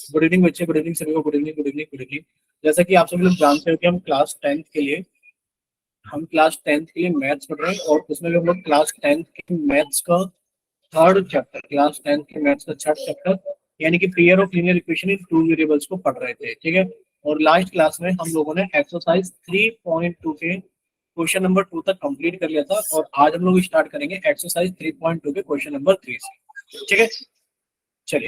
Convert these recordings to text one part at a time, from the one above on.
Good evening बच्चे, good evening सभी को, good evening good evening good evening. जैसा कि आप सभी लोग जानते हो कि हम क्लास टेंथ के लिए मैथ्स पढ़ रहे हैं, और उसमें भी हम लोग क्लास टेंथ के मैथ्स का थर्ड चैप्टर यानी कि pair of linear equation in two variables को पढ़ रहे थे, ठीक है। और लास्ट क्लास में हम लोगों ने एक्सरसाइज 3.2 के क्वेश्चन नंबर 2 तक कंप्लीट कर लिया था, और आज हम लोग स्टार्ट करेंगे एक्सरसाइज 3.2 के क्वेश्चन नंबर 3 से, ठीक है। चलिए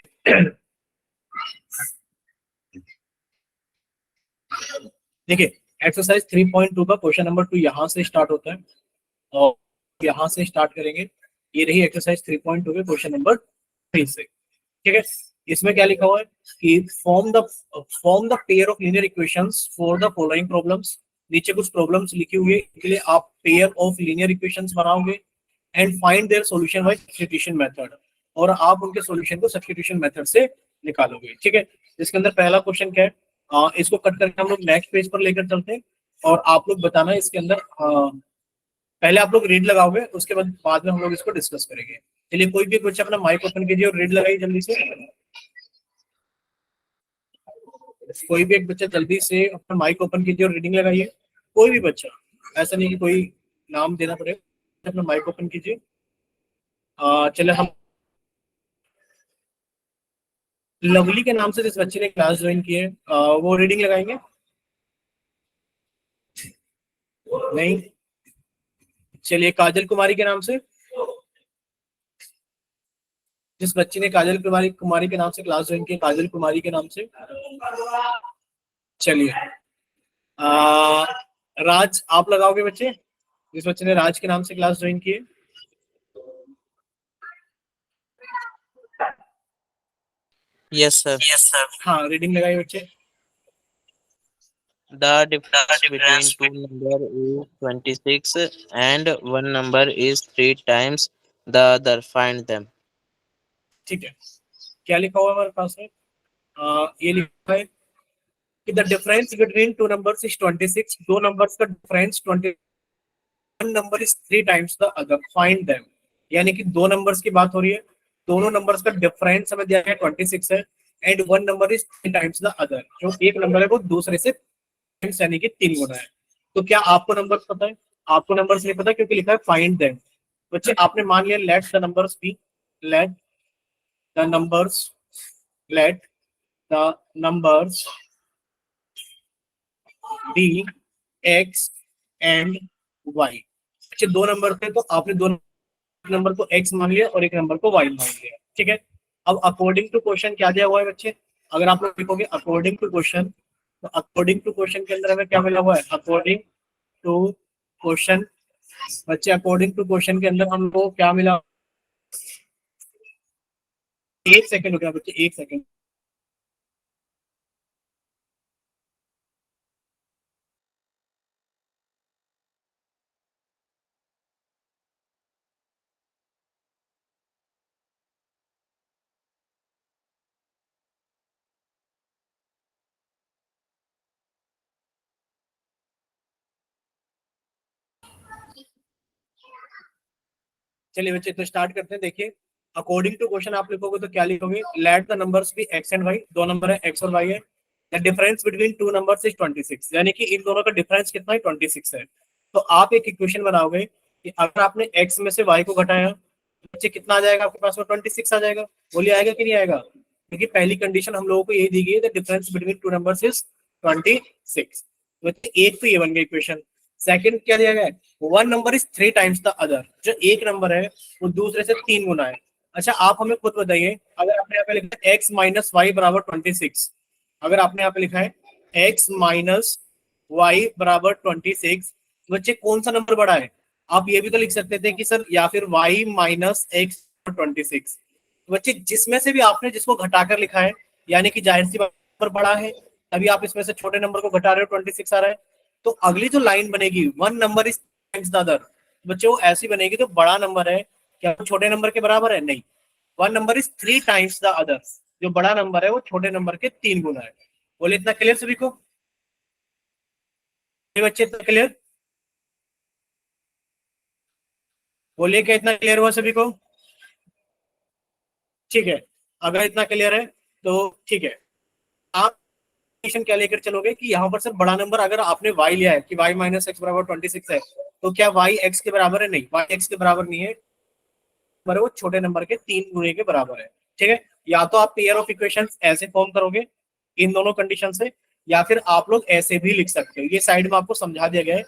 देखिए, एक्सरसाइज 3.2 का क्वेश्चन नंबर 2 यहाँ से स्टार्ट होता है, और यहाँ से स्टार्ट करेंगे। ये रही एक्सरसाइज 3.2 के क्वेश्चन नंबर 3 से, ठीक है। इसमें क्या लिखा हुआ है कि form the pair of linear equations for the following problems. नीचे कुछ प्रॉब्लम्स लिखी हुई है, इसके लिए आप पेयर ऑफ लीनियर इक्वेशंस बनाओगे and find their solution bye substitution method, और आप उनके सॉल्यूशन को सब्स्टिट्यूशन मेथड से निकालोगे, ठीक है। इसके अंदर पहला क्वेश्चन क्या है, इसको कट करके हम लोग नेक्स्ट पेज पर लेकर चलते हैं, और आप लोग बताना इसके अंदर पहले आप लोग रीड लगाओगे, उसके बाद में हम लोग इसको डिस्कस करेंगे। चलिए, कोई भी बच्चा अपना माइक ओपन कीजिए और रीड लगाइए जल्दी से। कोई भी एक बच्चा जल्दी से अपना माइक ओपन कीजिए और रीडिंग लगाइए। कोई भी बच्चा, ऐसा नहीं कि कोई नाम देना पड़ेगा, अपना माइक ओपन कीजिए। चले हम लवली के नाम से जिस बच्चे ने क्लास ज्वाइन की है, वो रीडिंग लगाएंगे। नहीं। चलिए, काजल कुमारी के नाम से, जिस बच्ची ने काजल कुमारी कुमारी के नाम से क्लास ज्वाइन की, काजल कुमारी के नाम से। चलिए, आ, राज आप लगाओगे बच्चे, जिस बच्चे ने राज के नाम से क्लास ज्वाइन की है। Yes, sir. हाँ, रीडिंग लगाइए बच्चे। The difference between two number is 26 and one number is 3 times the other. Find them. ठीक है, क्या लिखा हुआ है हमारे पास है, ये लिखा है कि the difference between two numbers is 26। दो नंबर्स का difference 20, one number is 3 times the other, find them. यानी कि दो नंबर्स की बात हो रही है, दोनों नंबर्स का डिफरेंस हमें दिया गया 26 है, and one number is 3 times the other. जो एक नंबर है वो दूसरे से यानी कि 3 गुना है। तो क्या आपको नंबर पता है? आपको नंबर्स नहीं पता, क्योंकि लिखा है फाइंड देम। बच्चे, आपने मान लिया let the numbers let the numbers be X and Y. अच्छे, दो नंबर थे तो आपने दो नंबर को एक्स मान लिया और एक नंबर को वाई मान लिया, ठीक है। अब अकॉर्डिंग टू क्वेश्चन क्या दिया हुआ है बच्चे, अगर आप लोग लिखोगे अकॉर्डिंग टू क्वेश्चन, तो अकॉर्डिंग टू क्वेश्चन के अंदर हमें क्या मिला हुआ है, अकॉर्डिंग टू क्वेश्चन। बच्चे, अकॉर्डिंग टू क्वेश्चन के अंदर हम लोग क्या मिला, एक सेकंड हो गया बच्चे, एक सेकंड। चलिए बच्चे, तो स्टार्ट करते हैं। देखिए, अकॉर्डिंग टू क्वेश्चन आप लिखोगे तो क्या लिखोगे, let the numbers be X and Y. दो नंबर है एक्स और वाई है। The difference between two numbers is 26, यानी कि इन दोनों का डिफरेंस कितना है, 26 है। तो आप एक इक्वेशन बनाओगे कि अगर आपने एक्स में से वाई को घटाया, बच्चे कितना आ जाएगा आपके पास में, 26 आ जाएगा। बोलिए, आएगा कि नहीं आएगा? क्योंकि पहली कंडीशन हम लोगों को यही दी गई है, the difference between two numbers is 26। बच्चे, एक तो ये बन गई इक्वेशन। सेकंड क्या दिया गया है, one number is 3 times the other. जो एक नंबर है वो दूसरे से 3 गुना है। अच्छा, आप हमें खुद बताइए, अगर आपने यहाँ पे लिखा है एक्स माइनस वाई बराबर 26, अगर आपने यहाँ पे लिखा है एक्स माइनस वाई बराबर 26, बच्चे कौन सा नंबर बड़ा है? आप ये भी तो लिख सकते थे कि सर या फिर वाई माइनस एक्स 26। बच्चे, जिसमें से भी आपने जिसको घटाकर लिखा है, यानी कि जाहिर सी बात पर बड़ा है, तभी आप इसमें से छोटे नंबर को घटा रहे हो, 26 आ रहा है। तो अगली जो लाइन बनेगी, one number is times the other, बच्चे वो ऐसी बनेगी, तो बड़ा नंबर है क्या वो छोटे नंबर के बराबर है? नहीं, one number is 3 times the other. जो बड़ा नंबर है वो छोटे नंबर के 3 गुना है। बोले, इतना क्लियर सभी को? ये बच्चे, इतना क्लियर? बोलिए, क्या इतना क्लियर हुआ सभी को? ठीक है, अगर इतना क्लियर है तो ठीक है। आप इक्वेशन क्या लेकर चलोगे कि यहाँ पर सर बड़ा नंबर अगर आपने y लिया है कि y माइनस एक्स बराबर 26 है, तो क्या y x के बराबर है? नहीं, y x के बराबर नहीं है, पर वो छोटे नंबर के 3 गुणे के बराबर है। ठीक है, या तो आप पेयर ऑफ इक्वेशंस ऐसे फॉर्म करोगे इन दोनों कंडीशन से, या फिर आप लोग ऐसे भी लिख सकते हो। ये साइड में आपको समझा दिया गया है।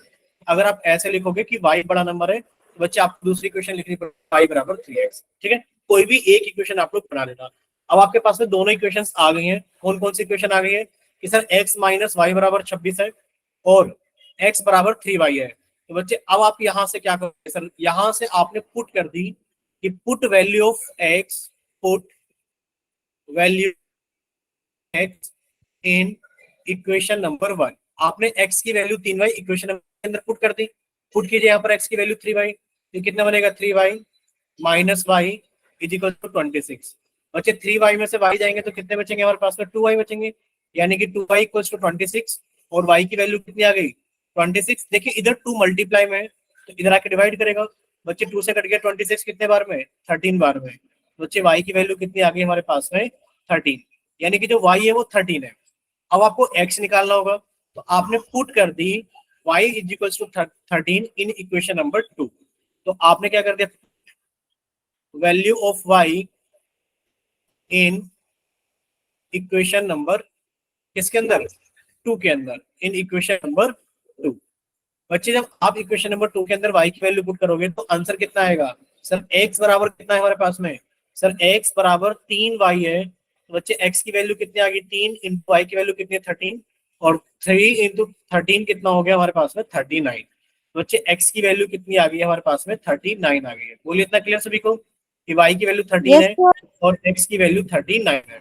अगर आप ऐसे लिखोगे कि y बड़ा नंबर है, तो बच्चे आपको दूसरी इक्वेशन लिखनी पड़ेगी y बराबर 3x। ठीक है, कोई भी एक इक्वेशन आप लोग बना लेना। अब आपके पास में दोनों इक्वेशंस आ गई हैं। कौन कौन सी इक्वेशन आ गई है कि सर x माइनस वाई बराबर 26 है और x बराबर 3y है। तो बच्चे अब आप यहां से क्या करोगे सर, यहां से आपने पुट कर दी कि put value of x, put value x in equation number 1। आपने x की वैल्यू 3y इक्वेशन के अंदर पुट कर दी। पुट कीजिए यहाँ पर x की वैल्यू 3y, तो कितना बनेगा 3y minus y is equal to 26। बच्चे 3y में से y जाएंगे तो कितने बचेंगे हमारे पास में 2y बचेंगे, यानी कि 2y इक्वल टू 26 और y की वैल्यू कितनी आ गई 26। देखिए इधर 2 मल्टीप्लाई में है तो इधर आके डिवाइड करेगा। बच्चे 2 से कट गया 26 कितने बार में 13 बार में। बच्चे y की वैल्यू कितनी आ गई हमारे पास में 13, यानी कि जो y है वो 13 है। अब आपको x निकालना होगा, तो आपने पुट कर दी y is equal to 13 in equation number 2। तो आपने क्या कर दिया, value of y in equation number किसके अंदर 2 के अंदर, इन इक्वेशन नंबर 2। बच्चे जब आप इक्वेशन नंबर 2 के अंदर y की वैल्यू पुट करोगे तो आंसर कितना आएगा सर, x बराबर कितना है हमारे पास में सर, x बराबर 3y है। तो बच्चे x की वैल्यू कितनी आ गई 3 इंटू y की वैल्यू कितनी है 13, और 3 इंटू 13 कितना हो गया हमारे पास में 39। तो बच्चे x की वैल्यू कितनी आ गई है हमारे पास में 39 आ गई है। बोलिए इतना क्लियर सभी को कि y की वैल्यू 13 यस है सर। और x की वैल्यू 39 है।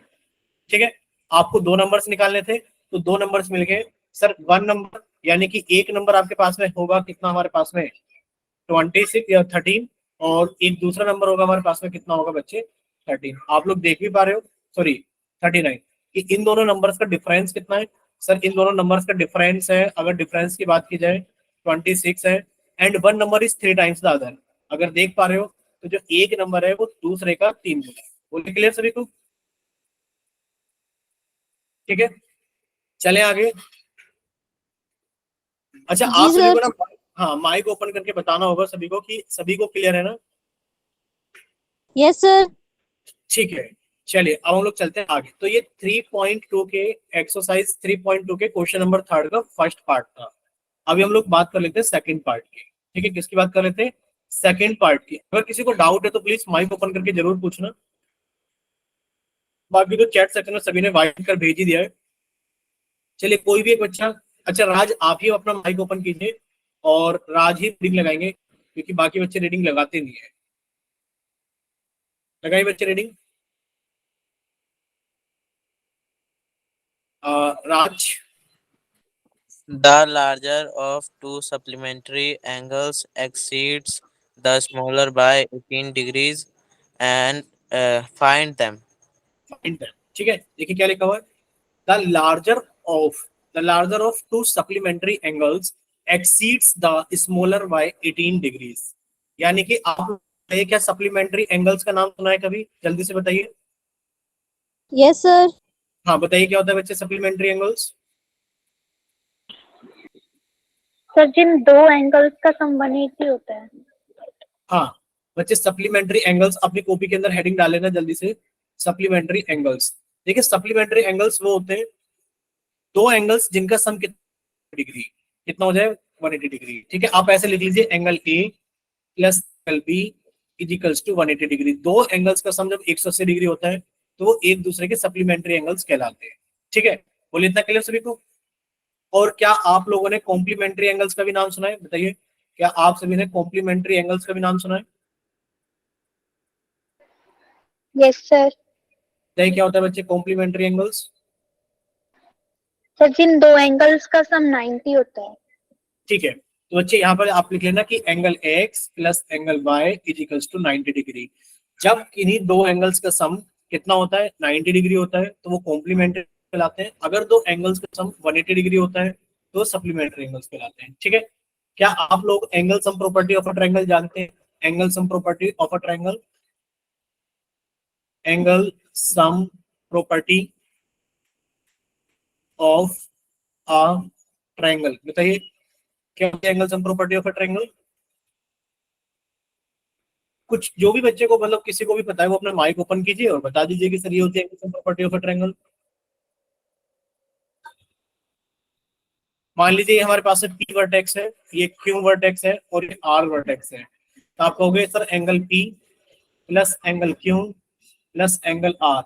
ठीक है, आपको दो नंबर्स निकालने थे तो दो नंबर्स मिल गए सर। वन नंबर यानी कि एक नंबर आपके पास में होगा कितना हमारे पास में 26 या 13, और एक दूसरा नंबर होगा हमारे पास में कितना होगा बच्चे 13। आप लोग देख भी पा रहे हो, सॉरी 39, कि इन दोनों नंबर्स का डिफरेंस कितना है सर। इन दोनों नंबर्स का डिफरेंस है, अगर डिफरेंस की बात की जाए 26 है, and one number is 3 times the other. अगर देख पा रहे हो तो जो एक नंबर है वो दूसरे का 3 गुना। बोलिए क्लियर सभी को, ठीक है चले आगे। अच्छा जी आप सभी सर। को ना, हाँ माइक ओपन करके बताना होगा सभी को कि सभी को क्लियर है ना। Yes sir. ठीक है, चलिए अब हम लोग चलते हैं आगे। तो ये 3.2 के एक्सरसाइज 3.2 के क्वेश्चन नंबर 3 का फर्स्ट पार्ट था। अभी हम लोग बात कर लेते हैं सेकंड पार्ट की। ठीक है, किसकी बात कर लेते हैं सेकंड पार्ट की। अगर किसी को डाउट है तो प्लीज माइक ओपन करके जरूर पूछना। बाकी तो चैट सेक्शन में सभी ने वाइट कर भेज ही दिया है। चलिए कोई भी एक बच्चा, अच्छा राज आप ही अपना माइक ओपन कीजिए और राज ही रीडिंग लगाएंगे क्योंकि बाकी बच्चे रीडिंग लगाते नहीं है। लगाइए बच्चे reading. Raj. The larger of two supplementary angles exceeds the smaller by 18 degrees and find them. Find that. ठीक है, देखिए क्या लिखा हुआ है, the larger of the larger of to supplementary angles exceeds the smaller by 18 degrees. यानी कि आप बताइए क्या सप्लीमेंट्री एंगल्स का नाम सुना है कभी, जल्दी से बताइए। Yes sir. हाँ बताइए क्या होता है बच्चे सप्लीमेंट्री एंगल्स। सर जिन दो एंगल्स का सम 180 होता है। हाँ बच्चे सप्लीमेंट्री एंगल्स अपनी कॉपी के अंदर हेडिंग डाल लेना जल्दी से, सप्लीमेंट्री एंगल्स। देखिए सप्लीमेंट्री एंगल्स वो होते हैं दो एंगल्स जिनका सम कितना डिग्री कितना हो जाए 180 डिग्री। ठीक है, आप ऐसे लिख लीजिए angle A plus angle B equals to 180 degree. दो एंगल्स का सम जब 180 डिग्री होता है तो वो एक दूसरे के सप्लीमेंट्री एंगल्स कहलाते हैं। ठीक है, बोलिए इतना क्लियर सभी को। और क्या आप लोगों ने कॉम्प्लीमेंट्री एंगल्स का भी नाम सुना है, बताइए क्या आप सभी ने कॉम्प्लीमेंट्री एंगल्स का भी नाम सुना है। Yes sir. बताइए क्या होता है बच्चे कॉम्प्लीमेंट्री एंगल्स। सर जिन दो एंगल्स का सम 90 होता है। ठीक है, तो बच्चे यहाँ पर आप लिख लेना कि angle x plus angle y equals to 90 degree. जब किन्हीं दो एंगल्स का सम कितना होता है 90 डिग्री होता है तो वो कॉम्प्लीमेंट्री कहलाते हैं। अगर दो एंगल्स का सम 180 डिग्री होता है तो सप्लीमेंट्री एंगल्स कहलाते हैं। ठीक है, क्या आप लोग angle sum property of a triangle जानते हैं, angle sum property of a triangle, angle sum property of a triangle, बताइए क्या होती है angle sum property of a triangle? कुछ जो भी बच्चे को मतलब किसी को भी पता है वो अपना माइक ओपन कीजिए और बता दीजिए कि सर ये होती है angle sum property of a triangle. मान लीजिए हमारे पास में P वर्टेक्स है, ये Q वर्टेक्स है और ये R वर्टेक्स है, तो आप कहोगे sir angle P plus angle Q plus angle R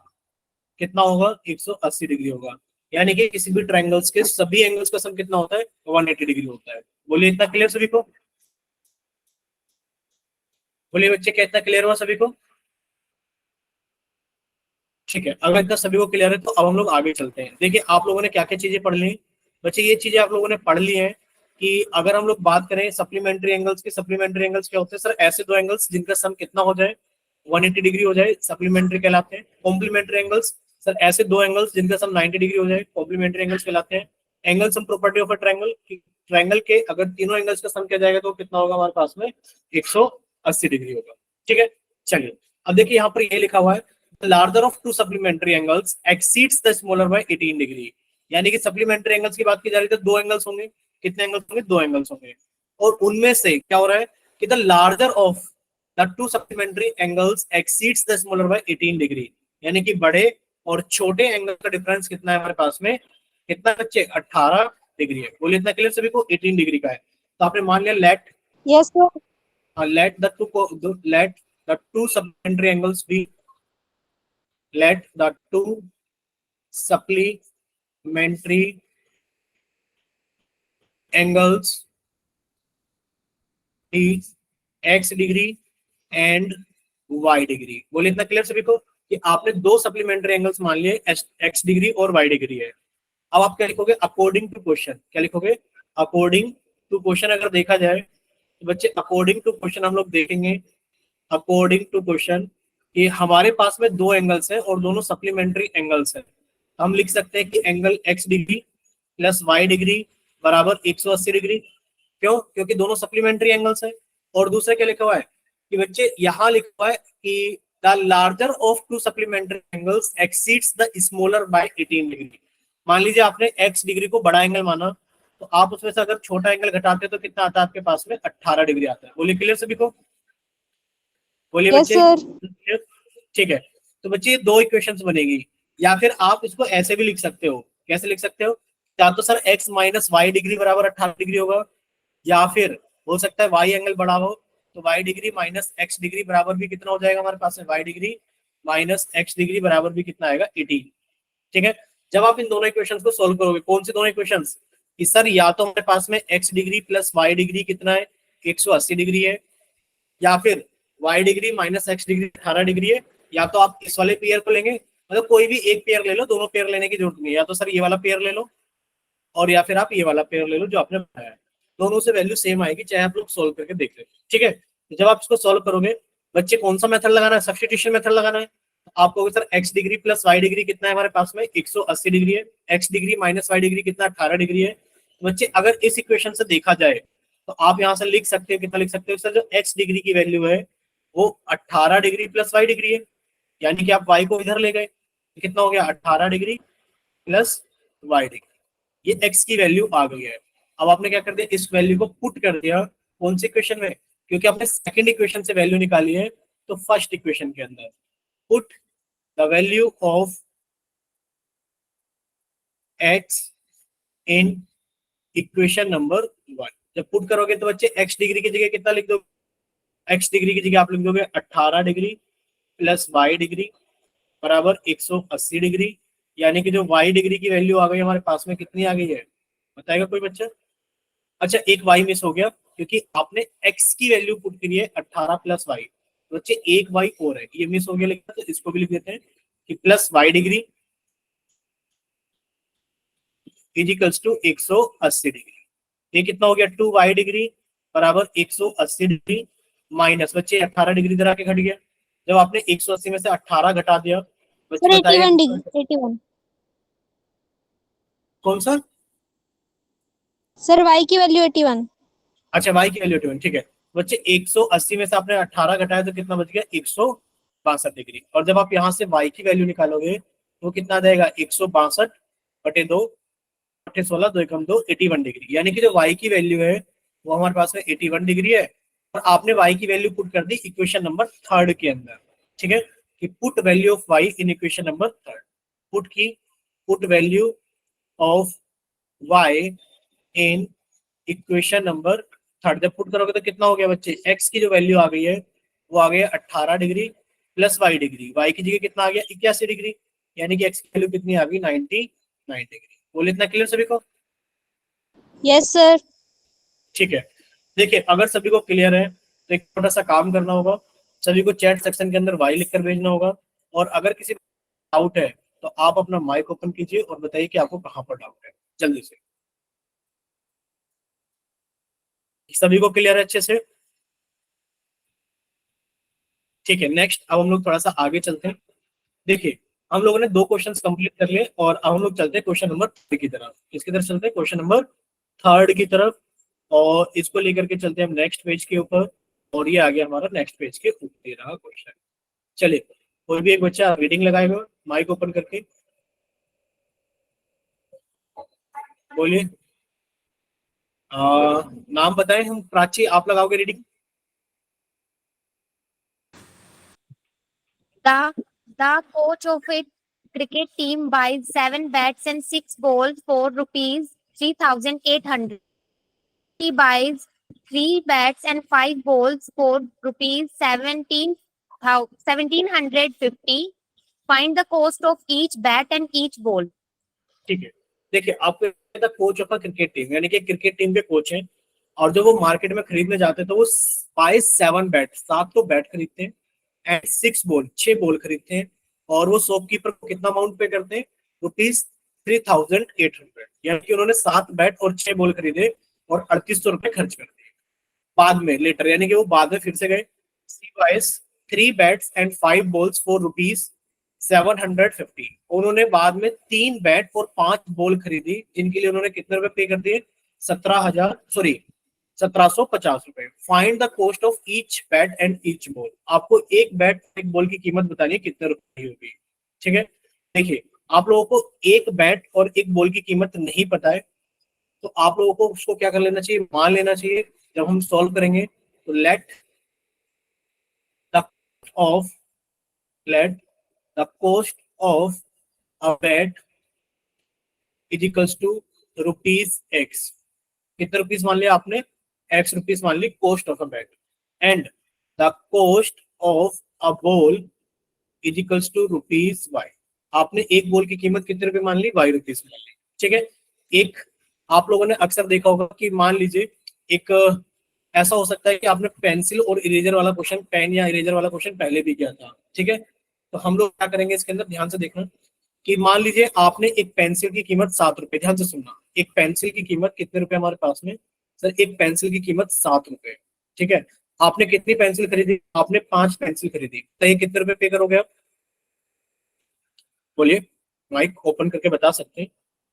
कितना होगा? 180 डिग्री होगा। यानी कि किसी भी ट्रायंगल्स के सभी एंगल्स का सम कितना होता है? 180 डिग्री होता है। बोलिए इतना क्लियर सभी को? बोलिए बच्चे क्या इतना क्लियर हुआ सभी को? ठीक है, अगर इतना सभी को क्लियर है तो अब हम लोग आगे चलते हैं। देखिए आप लोगों ने क्या क्या चीजें पढ़ ली बच्चे, ये चीजें आप लोगों ने पढ़ ली हैं कि अगर हम लोग बात करें सप्लीमेंट्री एंगल्स की, सप्लीमेंट्री एंगल्स क्या होते हैं? सर ऐसे दो एंगल्स जिनका सम कितना हो जाए? 180 डिग्री हो जाए, सप्लीमेंट्री कहलाते हैं। कॉम्प्लीमेंट्री एंगल्स, सर ऐसे दो एंगल्स जिनका सम 90 डिग्री हो जाए, कॉम्प्लीमेंट्री एंगल्स कहलाते हैं। Angle sum property of a triangle, triangle के अगर तीनों एंगल्स का सम किया जाएगा तो कितना होगा हमारे पास में? 180 डिग्री होगा। ठीक है, चलिए अब देखिए यहाँ पर ये लिखा हुआ है the larger of two supplementary angles exceeds the smaller by 18 degree. यानी कि सप्लीमेंट्री एंगल्स की बात की जा रही है तो दो एंगल्स होंगे। कितने एंगल्स होंगे? दो एंगल्स होंगे। और उनमें से क्या हो रहा है कि the larger of the two supplementary angles exceeds the smaller by 18 degree. यानी कि बड़े और छोटे एंगल का डिफरेंस कितना है हमारे पास में? कितना बच्चे? 18 डिग्री है। बोलिए इतना क्लियर सभी को? 18 डिग्री का है। तो आपने मान लिया late Yes, sir. let the two supplementary angles be let the two supplementary angles be x degree and y degree. बोलिए इतना क्लियर सभी को कि आपने दो सप्लीमेंट्री एंगल्स मान लिए x डिग्री और y डिग्री है। अब आप क्या लिखोगे? According to question. क्या लिखोगे? According to question. अगर देखा जाए तो बच्चे अकॉर्डिंग टू क्वेश्चन हम लोग देखेंगे, अकॉर्डिंग टू क्वेश्चन कि हमारे पास में दो एंगल्स हैं और दोनों सप्लीमेंट्री एंगल्स हैं। हम लिख सकते हैं कि angle x degree plus y degree बराबर 180 डिग्री। क्यों? क्योंकि दोनों सप्लीमेंट्री एंगल्स हैं। और दूसरा क्या लिखा हुआ है कि बच्चे यहाँ लिखा हुआ है कि the larger of to supplementary angles exceeds the smaller by 18 degree. मान लीजिए आपने x डिग्री को बड़ा एंगल माना, तो आप उसमें से अगर छोटा एंगल घटाते तो कितना आता है आपके पास में? 18 डिग्री आता है। बोलिए क्लियर सभी को? बोलिए Yes, बच्चे sir. ठीक है। तो बच्चे ये दो इक्वेशंस बनेगी, या फिर आप इसको ऐसे भी लिख सकते हो। कैसे लिख सकते हो? या तो sir x minus y degree बराबर 18 डिग्री होगा, या फिर हो सकता है y एंगल बड़ा हो तो y degree minus x degree बराबर भी कितना हो जाएगा हमारे पास में? y degree minus x degree बराबर भी कितना आएगा? 18। ठीक है, जब आप इन दोनों इक्वेशंस को सोल्व करोगे, कौन सी दोनों इक्वेशंस? कि सर या तो हमारे पास में x degree plus y degree कितना है? 180 डिग्री है, या फिर y degree minus x degree 18 degree है। या तो आप इस वाले पेयर को लेंगे, मतलब कोई भी एक पेयर ले लो, दोनों पेयर लेने की जरूरत नहीं है। या तो सर ये वाला पेयर ले लो और या फिर आप ये वाला पेयर ले लो जो आपने बताया है। दोनों से वैल्यू सेम आएगी, चाहे आप लोग सोल्व करके देख ले। ठीक है, तो जब आप इसको सोल्व करोगे बच्चे कौन सा मेथड लगाना है? सब्स्टिट्यूशन मेथड लगाना है। आप कहोगे sir x degree plus y degree कितना है हमारे पास में? 180 डिग्री है। x degree minus y degree कितना? 18 डिग्री है। तो बच्चे अगर इस इक्वेशन से देखा जाए तो आप यहाँ से लिख सकते हो, कितना लिख सकते हो? सर जो x डिग्री की वैल्यू है वो 18 डिग्री प्लस y डिग्री है। यानी कि आप y को इधर ले गए, कितना हो गया? 18 डिग्री प्लस y डिग्री। ये x की वैल्यू आ गई है। अब आपने क्या कर दिया? इस वैल्यू को पुट कर दिया कौन सी इक्वेशन में? क्योंकि आपने सेकंड इक्वेशन से वैल्यू निकाली है, तो फर्स्ट इक्वेशन के अंदर put the value of x in equation number 1। जब पुट करोगे तो बच्चे x डिग्री की जगह कितना लिख दोगे? x डिग्री की जगह आप लिख दोगे 18 डिग्री प्लस y डिग्री बराबर 180 डिग्री। यानी कि जो y डिग्री की वैल्यू आ गई हमारे पास में, कितनी आ गई है? बताएगा कोई बच्चा? अच्छा, एक y मिस हो गया क्योंकि आपने x की वैल्यू पुट करी है 18 प्लस y। तो बच्चे एक y और है, ये मिस हो गया लिखा, तो इसको भी लिख देते हैं कि plus y degree is equals to 180 degree. ये कितना हो गया? 2y डिग्री बराबर 180 डिग्री माइनस बच्चे 18 डिग्री इधर आके घट गया। जब आपने 180 में से 18 घटा दिया Sir, बच्चे 81 बताइए degree. 81. कौन सा? Sir, y की वैल्यू 81. अच्छा, y की वैल्यू 21। ठीक है बच्चे, 180 में से आपने 18 घटाया तो कितना बच गया? 162 डिग्री। और जब आप यहाँ से y की वैल्यू निकालोगे तो कितना आ जाएगा? 162 बटे 2 16 2 एकम 2 81 डिग्री, यानी कि जो y की वैल्यू है वो हमारे पास में 81 डिग्री है और आपने y की वैल्यू पुट कर दी इक्वेशन नंबर 3 के अंदर। ठीक है, कि put value of y in equation number 3, put की put value of y in equation number 3। जब पुट करोगे तो कितना हो गया बच्चे, x की जो वैल्यू आ गई है वो आ गया 18 degree plus y degree, y की जगह कितना आ गया 81 डिग्री, यानी कि x की वैल्यू कितनी आ गई 99 डिग्री। बोले इतना क्लियर सभी को? Yes sir. ठीक है, देखिए अगर सभी को क्लियर है तो एक छोटा सा काम करना होगा, सभी को चैट सेक्शन के अंदर वाई लिखकर भेजना होगा, और अगर किसी डाउट है तो आप अपना माइक ओपन कीजिए और बताइए कि आपको कहाँ पर डाउट है जल्दी से। सभी को क्लियर है अच्छे से? ठीक है, नेक्स्ट अब हम लोग थोड़ा सा आगे चलते हैं। देखिए हम लोगों ने 2 क्वेश्चंस कंप्लीट कर लिए और अब हम लोग चलते हैं क्वेश्चन नंबर 3 की तरफ। किसकी तरफ चलते हैं? क्वेश्चन नंबर 3 की तरफ, और इसको लेकर के चलते हैं हम नेक्स्ट पेज के ऊपर, और ये आ गया हमारा नेक्स्ट पेज के ऊपर 13 क्वेश्चन। चलिए कोई भी एक बच्चा रीडिंग लगाएगा माइक ओपन करके, बोलिए। नाम बताएं, हम प्राची आप लगाओगे reading. The coach of a cricket team buys 7 bats and 6 balls for rupees 3,800. He buys 3 bats and 5 balls for rupees 1,750. Find the cost of each bat and each ball. ठीक है, देखिए आपको कोच ऑफ क्रिकेट टीम, यानी कि cricket team के coach हैं, और जब वो मार्केट में खरीदने जाते हैं तो वो बाय 7 बैट, 7 तो बैट खरीदते हैं, एंड 6 बॉल, 6 बॉल खरीदते हैं, और वो शॉपकीपर को कितना अमाउंट पे करते हैं? रुपीज 3,800, यानी कि उन्होंने 7 बैट और 6 बॉल खरीदे और 3800 रुपए खर्च कर दिए। बाद में लेटर, यानी कि वो बाद में फिर से गए, 3 bats and 5 balls for rupees 750, उन्होंने बाद में 3 बैट और 5 बॉल खरीदी, जिनके लिए उन्होंने कितने रुपए पे कर दिए? 1750 रुपए। Find the cost of each bat and each ball, आपको एक बैट एक बॉल की कीमत बतानी है कितने रुपए की होगी। ठीक है, देखिए आप लोगों को एक बैट और एक बॉल की कीमत नहीं पता है तो आप लोगों को उसको क्या कर लेना चाहिए, मान लेना चाहिए। जब हम सॉल्व करेंगे तो let the cost of a bat is equals to rupees X. कितने रुपीज मान लिया आपने? एक्स रुपीज मान ली cost of a bat, and the cost of a ball is equals to rupees Y. आपने एक बॉल की कीमत कितने रुपए मान ली? वाई रुपीज मान ली। ठीक है, एक आप लोगों ने अक्सर देखा होगा कि मान लीजिए एक ऐसा हो सकता है कि आपने पेंसिल और इरेजर वाला क्वेश्चन, पेन या इरेजर वाला क्वेश्चन पहले भी किया था। ठीक है, तो हम लोग क्या करेंगे इसके अंदर, ध्यान से देखना कि मान लीजिए आपने एक पेंसिल की कीमत 7 रुपए, ध्यान से सुनना, एक पेंसिल की कीमत कितने रुपए हमारे पास में? सर एक पेंसिल की कीमत 7 रुपए। ठीक है, आपने कितनी पेंसिल खरीदी? आपने 5 पेंसिल खरीदी, तो ये कितने रुपए पे करोगे आप? बोलिए, माइक ओपन करके बता सकते हैं।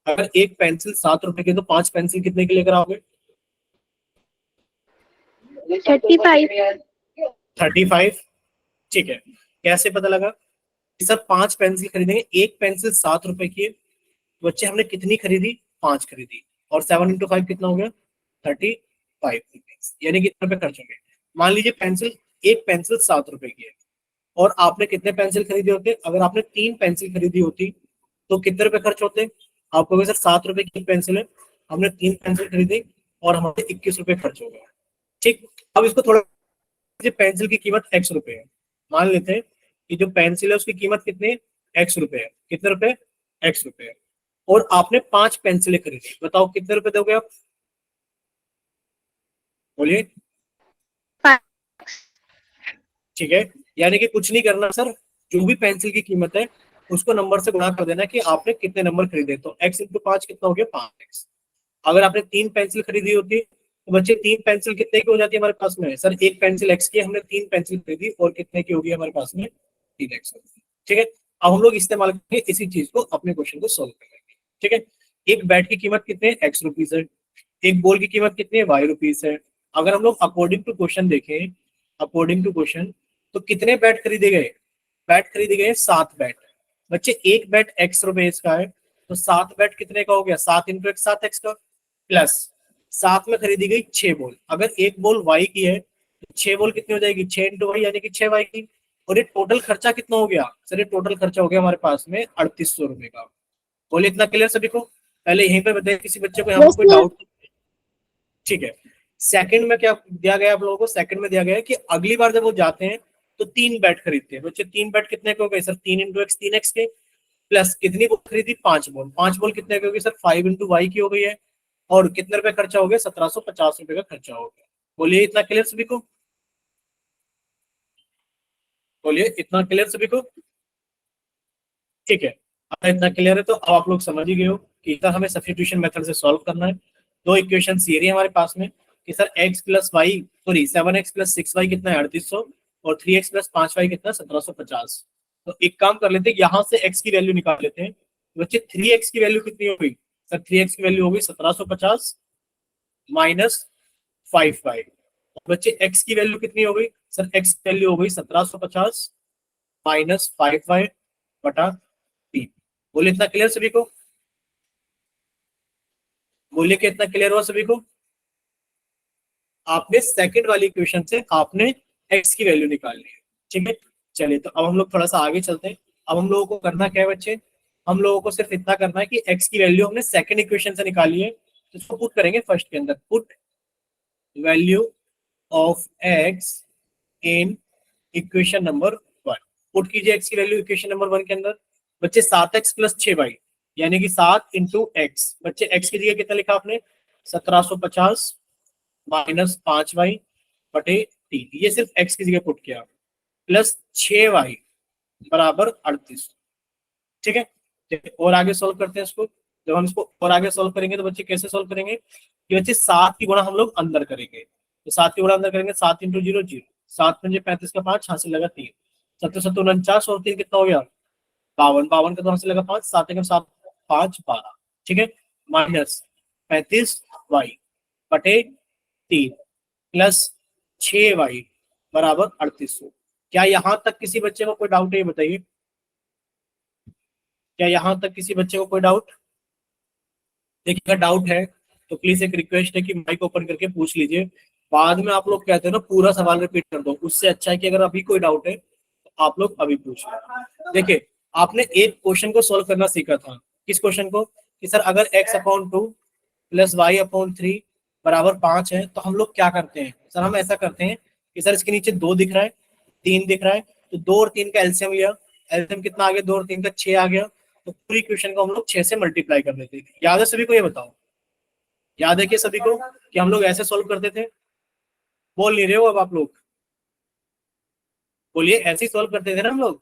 अगर एक पेंसिल 7 रुपए की तो 5 पेंसिल कितने की लेकर आओगे? 35। ठीक है, कैसे पता लगा? सर 5 पेंसिल खरीदेंगे, एक पेंसिल 7 रुपए की है, बच्चे हमने कितनी खरीदी? 5 खरीदी, और 7 इंटू 5 कितना हो गया? 35 रुपीज, यानी कितने रुपए खर्च होंगे? मान लीजिए पेंसिल, एक पेंसिल 7 रुपए की है और आपने कितने पेंसिल खरीदे होते? अगर आपने 3 पेंसिल खरीदी होती तो कितने रुपए खर्च होते? आपको सर 7 रुपए की पेंसिल है, हमने 3 पेंसिल खरीदी और हमारे 21 रुपए खर्च हो गया। ठीक, अब इसको थोड़ा, पेंसिल की कीमत x रुपए है, मान लेते हैं कि जो पेंसिल है उसकी कीमत कितनी? x रुपए है। कितने रुपए? x रुपए है, और आपने 5 पेंसिलें खरीदी, बताओ कितने रुपए दोगे आप? बोलिए। ठीक है, यानी कि कुछ नहीं करना सर, जो भी पेंसिल की कीमत है उसको नंबर से गुणा कर देना कि आपने कितने नंबर खरीदे, तो x इंटू 5 कितना हो गया? 5x। अगर आपने 3 पेंसिल खरीदी होती तो बच्चे 3 पेंसिल कितने की हो जाती है हमारे पास में? सर एक पेंसिल x की, हमने 3 पेंसिल खरीदी और कितने की होगी हमारे पास में? 3x। ठीक है, अब हम लोग इस्तेमाल करेंगे इसी चीज को अपने क्वेश्चन को सोल्व करेंगे। ठीक है, एक बैट की कीमत कितने है? x रुपीज है, एक बॉल की कीमत कितनी है? y रुपीज है। अगर हम लोग अकॉर्डिंग टू क्वेश्चन देखें, अकॉर्डिंग टू क्वेश्चन, तो कितने बैट खरीदे गए? बैट खरीदे गए 7 बैट। बच्चे एक बैट x रुपए का है, तो 7 बैट कितने का हो गया, 7 इंटू एक्स 7x का, प्लस 7 में खरीदी गई 6 बॉल, अगर एक बॉल वाई की है तो 6 बॉल कितनी हो जाएगी, 6 इंटू वाई यानी कि 6 वाई की। और ये टोटल खर्चा कितना हो गया सर, ये टोटल खर्चा हो गया हमारे पास में 3800 रुपए का। बोले इतना क्लियर सभी को? पहले यहीं पे बताइए किसी बच्चे को यहाँ पर कोई डाउट? ठीक है। सेकंड में क्या दिया गया आप लोगों को, सेकंड में दिया गया है कि अगली बार जब वो जाते हैं तो 3 बैट खरीदते हैं। बच्चे 3 बैट कितने के हो गए सर, 3 इंटू एक्स 3x के, प्लस कितनी बॉल खरीदी, 5 बॉल, 5 बॉल कितने की होगी सर, 5 इंटू वाई की हो गई है। और कितने रुपए खर्चा हो गया, 1750 रुपए का खर्चा हो गया। बोलिए इतना क्लियर सभी को? बोलिए इतना क्लियर सभी को? ठीक है, अगर इतना क्लियर है तो अब आप लोग समझ ही गए हो कि इतना हमें सब्स्टिट्यूशन मेथड से सॉल्व करना है। दो इक्वेशन ये रही हमारे पास में कि sir x plus y sorry 7x plus 6y कितना है 3800 और 3x प्लस 5y कितना 1750। तो एक काम कर लेते हैं, यहाँ से x की वैल्यू निकाल लेते हैं। तो बच्चे 3x की वैल्यू कितनी हो गई सर, 3x की वैल्यू हो गई 1750 माइनस 5y। बच्चे x की वैल्यू कितनी हो गई सर, x की वैल्यू हो गई 1750 माइनस 5y बटा 3। बोले इतना क्लियर सभी को? बोलिए कि इतना क्लियर हुआ सभी को? आपने सेकंड वाली इक्वेशन से आपने x की वैल्यू निकालनी है। ठीक है, चलिए तो अब हम लोग थोड़ा सा आगे चलते हैं। अब हम लोगों को करना क्या है बच्चे, हम लोगों को सिर्फ इतना करना है कि x की वैल्यू हमने सेकंड इक्वेशन से निकाली है, तो इसको पुट करेंगे फर्स्ट के अंदर। Put value of x in equation number 1। Put कीजिए x की वैल्यू इक्वेशन नंबर 1 के अंदर। बच्चे 7x प्लस 6y यानी कि 7 इंटू एक्स। बच्चे x की जगह कितना लिखा आपने, 1750 माइनस 5y बटे 3, ये सिर्फ x की जगह पुट किया, प्लस 6y बराबर 38। ठीक है, और आगे सॉल्व करते हैं इसको। जब हम इसको और आगे सॉल्व करेंगे तो बच्चे कैसे सॉल्व करेंगे कि बच्चे 7 की गुणा हम लोग अंदर करेंगे। तो 7 की गुणा अंदर करेंगे, 7 इंटू 0 0, 7 पंजे 35 का 5, हासिल लगा 3, 7 7 49 और 3 कितना हो गया 52, 52 का तो हासिल लगा 5, 7 एक 7 5 12। ठीक है, माइनस 35y बटे 3 प्लस 6y बराबर 3800। क्या यहां तक किसी बच्चे को कोई डाउट है, ये बताइए? क्या यहां तक किसी बच्चे को कोई डाउट? देखिए अगर डाउट है तो प्लीज एक रिक्वेस्ट है कि माइक ओपन करके पूछ लीजिए। बाद में आप लोग कहते हैं ना पूरा सवाल रिपीट कर दो, उससे अच्छा है कि अगर अभी कोई डाउट है तो आप लोग अभी पूछ लो। देखिए आपने एक क्वेश्चन को सोल्व करना सीखा था, किस क्वेश्चन को कि सर अगर x/2 प्लस y/3 बराबर 5 है तो हम लोग क्या करते हैं सर, हम ऐसा करते हैं कि सर इसके नीचे 2 दिख रहा है 3 दिख रहा है, तो 2 और 3 का एलसीएम लिया, एलसीएम कितना आ गया 2 और 3 का 6 आ गया, तो पूरी क्वेश्चन को हम लोग 6 से मल्टीप्लाई कर देते थे। याद है सभी को? ये बताओ याद है कि सभी को कि हम लोग ऐसे सोल्व करते थे? बोल नहीं रहे हो अब आप लोग? बोलिए, ऐसे ही सोल्व करते थे ना हम लोग?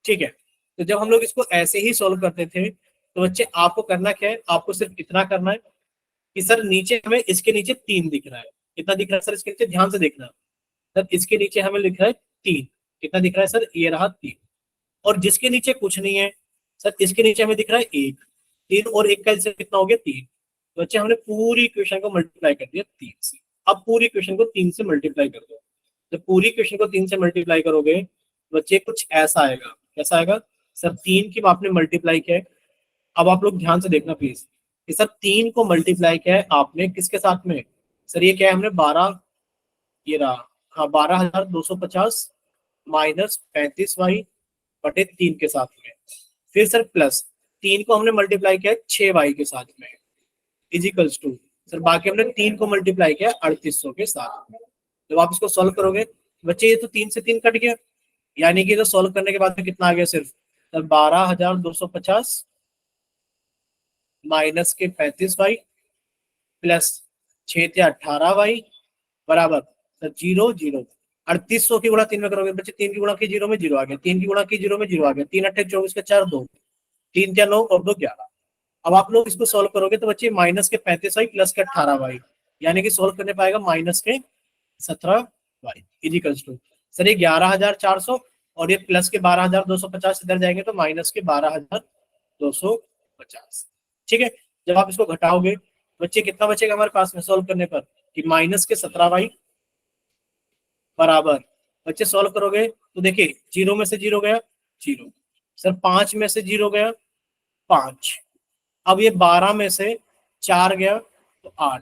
ठीक है, तो जब हम लोग इसको ऐसे ही सोल्व करते थे तो बच्चे आपको करना क्या है, आपको सिर्फ इतना करना है कि सर नीचे हमें इसके नीचे 3 दिख रहा है, कितना दिख रहा है सर इसके नीचे, ध्यान से देखना सर, इसके नीचे हमें लिख रहा है 3, कितना दिख रहा है सर, ये रहा 3, और जिसके नीचे कुछ नहीं है सर, इसके नीचे हमें दिख रहा है 1, 3 और 1 का एलसीएम कितना हो गया 3। तो बच्चे हमने पूरी इक्वेशन को मल्टीप्लाई कर दिया 3 से। अब पूरी इक्वेशन को 3 से मल्टीप्लाई कर दो। जब पूरी इक्वेशन को 3 से मल्टीप्लाई करोगे बच्चे कुछ ऐसा आएगा, कैसा आएगा सर, 3 की आपने मल्टीप्लाई किया है। अब आप लोग ध्यान से देखना प्लीज कि सर 3 को मल्टीप्लाई किया है आपने किसके साथ में सर, ये क्या है हमने 12, ये रहा हाँ 12,250 माइनस 35y बटे 3 के साथ में, फिर सर प्लस 3 को हमने मल्टीप्लाई किया 6y के साथ में इजिकल्स टू सर, बाकी हमने 3 को मल्टीप्लाई किया 3800 के साथ। जब आप इसको सॉल्व करोगे बच्चे ये तो 3 से 3 कट गया, यानी कि तो सॉल्व करने के बाद में कितना आ गया सिर्फ सर 12,250 माइनस के 35y प्लस 6 × 18y बराबर सर 0 0। 3800 की गुणा 3 में करोगे बच्चे, 3 की गुणा की 0 में 0 आ गया, 3 की गुणा की 0 में 0 आ गया, 3 8 24 का 4 2, 3 क्या 9 और 2 11। अब आप लोग इसको सॉल्व करोगे तो बच्चे माइनस के 35y प्लस के 18y यानी कि सॉल्व करने पाएगा माइनस के 17y इजिकल्स टू सर ये 11,400 और ये प्लस के 12,250 इधर जाएंगे तो माइनस के 12,250। ठीक है, जब आप इसको घटाओगे बच्चे कितना बचेगा हमारे पास में सॉल्व करने पर कि माइनस के 17y बराबर, बच्चे सॉल्व करोगे तो देखिए 0 में से 0 गया 0, सर 5 में से 0 गया 5, अब ये 12 में से 4 गया तो 8,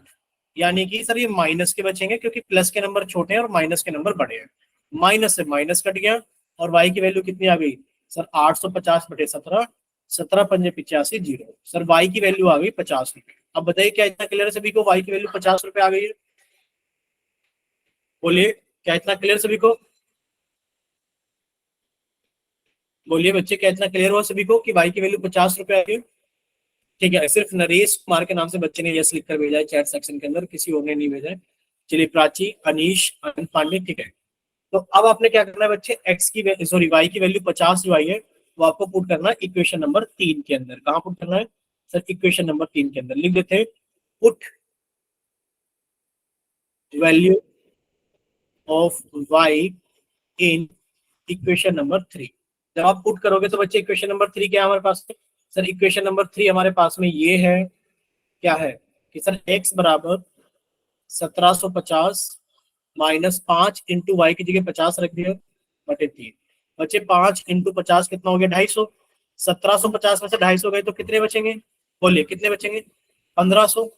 यानी कि सर ये माइनस के बचेंगे क्योंकि प्लस के नंबर छोटे हैं और माइनस के नंबर बड़े हैं। माइनस से माइनस कट गया और y की वैल्यू कितनी आ गई सर 850/17, 17 पंजे 85 0। सर y की वैल्यू आ गई 50 रुपए। अब बताइए क्या इतना क्लियर है सभी को, y की वैल्यू 50 रुपए आ गई है? बोलिए क्या इतना क्लियर सभी को? बोलिए बच्चे क्या इतना क्लियर हुआ सभी को कि y की वैल्यू 50 रुपए आ गई? ठीक है, सिर्फ नरेश कुमार के नाम से बच्चे ने यस लिखकर भेजा है चैट सेक्शन के अंदर, किसी और ने नहीं भेजा है। चलिए प्राची, अनीश, अनंत पांडे, ठीक है। तो अब आपने क्या करना है बच्चे, एक्स की सॉरी y की वैल्यू 50 जो आई है वो आपको पुट करना है इक्वेशन नंबर 3 के अंदर। कहाँ पुट करना है सर? इक्वेशन नंबर 3 के अंदर लिख देते हैं put value of y in equation number 3। जब आप पुट करोगे तो बच्चे इक्वेशन नंबर 3 क्या है हमारे पास में? सर इक्वेशन नंबर 3 हमारे पास में ये है, क्या है कि सर x बराबर 1750 माइनस 5 इंटू वाई की जगह 50 रख दिया बटे 3। बचे 5 इंटू 50 कितना हो गया 250। 1750 में से 250 गए तो कितने बचेंगे? बोलिए कितने बचेंगे? 1500,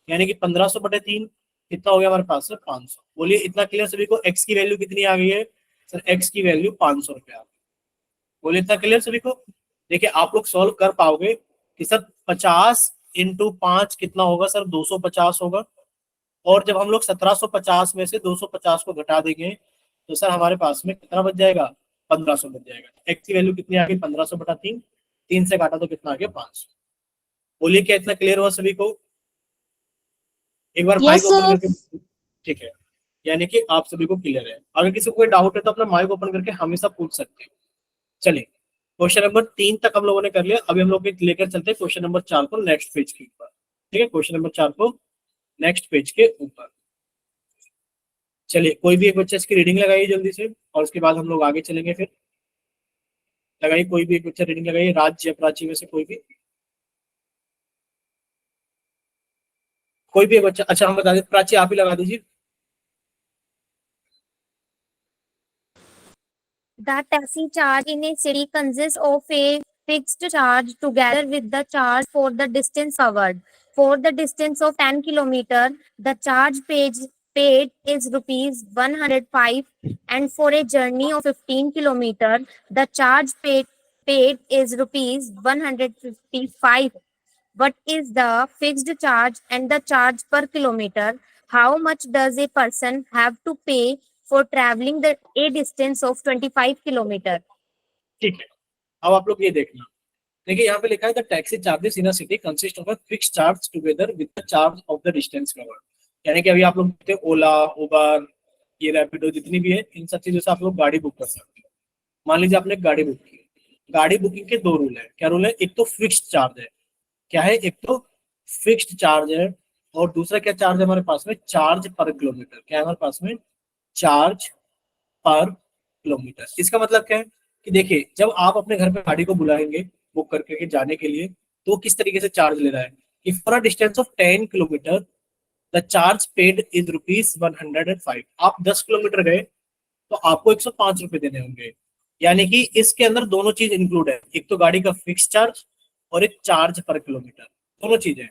यानी कि 1500 बटे 3 कितना हो गया हमारे पास में 500। बोलिए इतना क्लियर सभी को? x की वैल्यू कितनी आ गई है सर? x की वैल्यू 500 रुपए आ गई। बोलिए इतना क्लियर सभी को? देखिए आप लोग सॉल्व कर पाओगे कि सर 50 इंटू 5 कितना होगा सर? 250 होगा। और जब हम लोग 1750 में से 250 को घटा देंगे तो सर हमारे पास में कितना बच जाएगा? 1500 बच जाएगा। x की वैल्यू कितनी आ गई? 1500 बटा 3, 3 से काटा तो कितना आ गया? 500। बोलिए क्या इतना क्लियर हुआ सभी को? एक बार माइक Yes, ओपन sir. करके, ठीक है, यानी कि आप सभी को क्लियर है। अगर किसी को कोई डाउट है तो अपना माइक ओपन करके हमेशा पूछ सकते हैं। चलिए क्वेश्चन नंबर 3 तक हम लोगों ने कर लिया। अभी हम लोग लेकर चलते हैं क्वेश्चन नंबर 4 को नेक्स्ट पेज के ऊपर। ठीक है, क्वेश्चन नंबर 4 को नेक्स्ट पेज के ऊपर। चलिए कोई भी एक बच्चा इसकी रीडिंग लगाइए जल्दी से और उसके बाद हम लोग आगे चलेंगे। फिर लगाइए, कोई भी एक बच्चा रीडिंग लगाइए, राज्य प्राची में से कोई भी एक बच्चा। अच्छा हम बता दें, प्राची आप ही लगा दीजिए। The taxi charge in a city consists of a fixed charge together with the charge for the distance covered. For the distance of 10 km, the charge paid is rupees 105, and for a journey of 15 km, the charge paid is rupees 155. What is the fixed charge and the charge per kilometer? How much does a person have to pay for traveling a distance of 25 kilometer? ठीक है, अब आप लोग ये देखना। देखिए यहाँ पे लिखा है the taxi charges in a city consist of a fixed charge together with the charge of the distance covered. यानी कि अभी आप लोग देखते हैं ओला, उबर, ये रैपिडो जितनी भी है, इन सब चीजों से आप लोग गाड़ी बुक कर सकते हो। मान लीजिए आपने गाड़ी बुक की, गाड़ी बुकिंग के 2 रूल है। क्या रूल है? एक तो फिक्स्ड चार्ज है, क्या है? एक तो फिक्स्ड चार्ज है, और दूसरा क्या चार्ज है हमारे पास में? चार्ज पर किलोमीटर। क्या है हमारे पास में? चार्ज पर किलोमीटर। इसका मतलब क्या है कि देखिए जब आप अपने घर पे गाड़ी को बुलाएंगे बुक करके जाने के लिए, तो किस तरीके से चार्ज ले रहा है कि for a distance of 10 kilometre the charge paid is rupees 105। आप 10 किलोमीटर गए तो आपको 105 रुपए देने होंगे। यानी कि इसके अंदर दोनों चीज इंक्लूड है, एक तो गाड़ी का फिक्स चार्ज और एक चार्ज पर किलोमीटर, दोनों चीजें।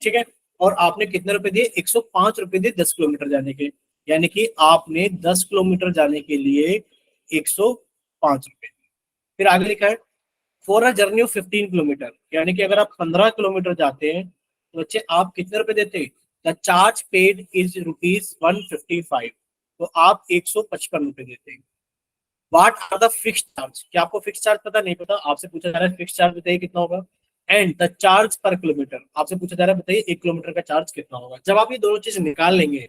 ठीक है, और आपने कितने रुपए दिए? 105 रुपए दिए 10 किलोमीटर जाने के। यानी कि आपने 10 किलोमीटर जाने के लिए 105 रुपए। फिर आगे लिखा है for a journey of 15 kilometre, यानी कि अगर आप 15 किलोमीटर जाते हैं तो बच्चे आप कितने रुपए देते हैं? The charge paid is rupees 155, तो आप 155 रुपए देते हैं। What are the fixed charge? क्या आपको फिक्स चार्ज पता? नहीं पता, आपसे पूछा जा रहा है फिक्स चार्ज बताइए कितना होगा। एंड द चार्ज पर किलोमीटर, आपसे पूछा जा रहा है बताइए 1 किलोमीटर का चार्ज कितना होगा। जब आप ये दोनों चीज निकाल लेंगे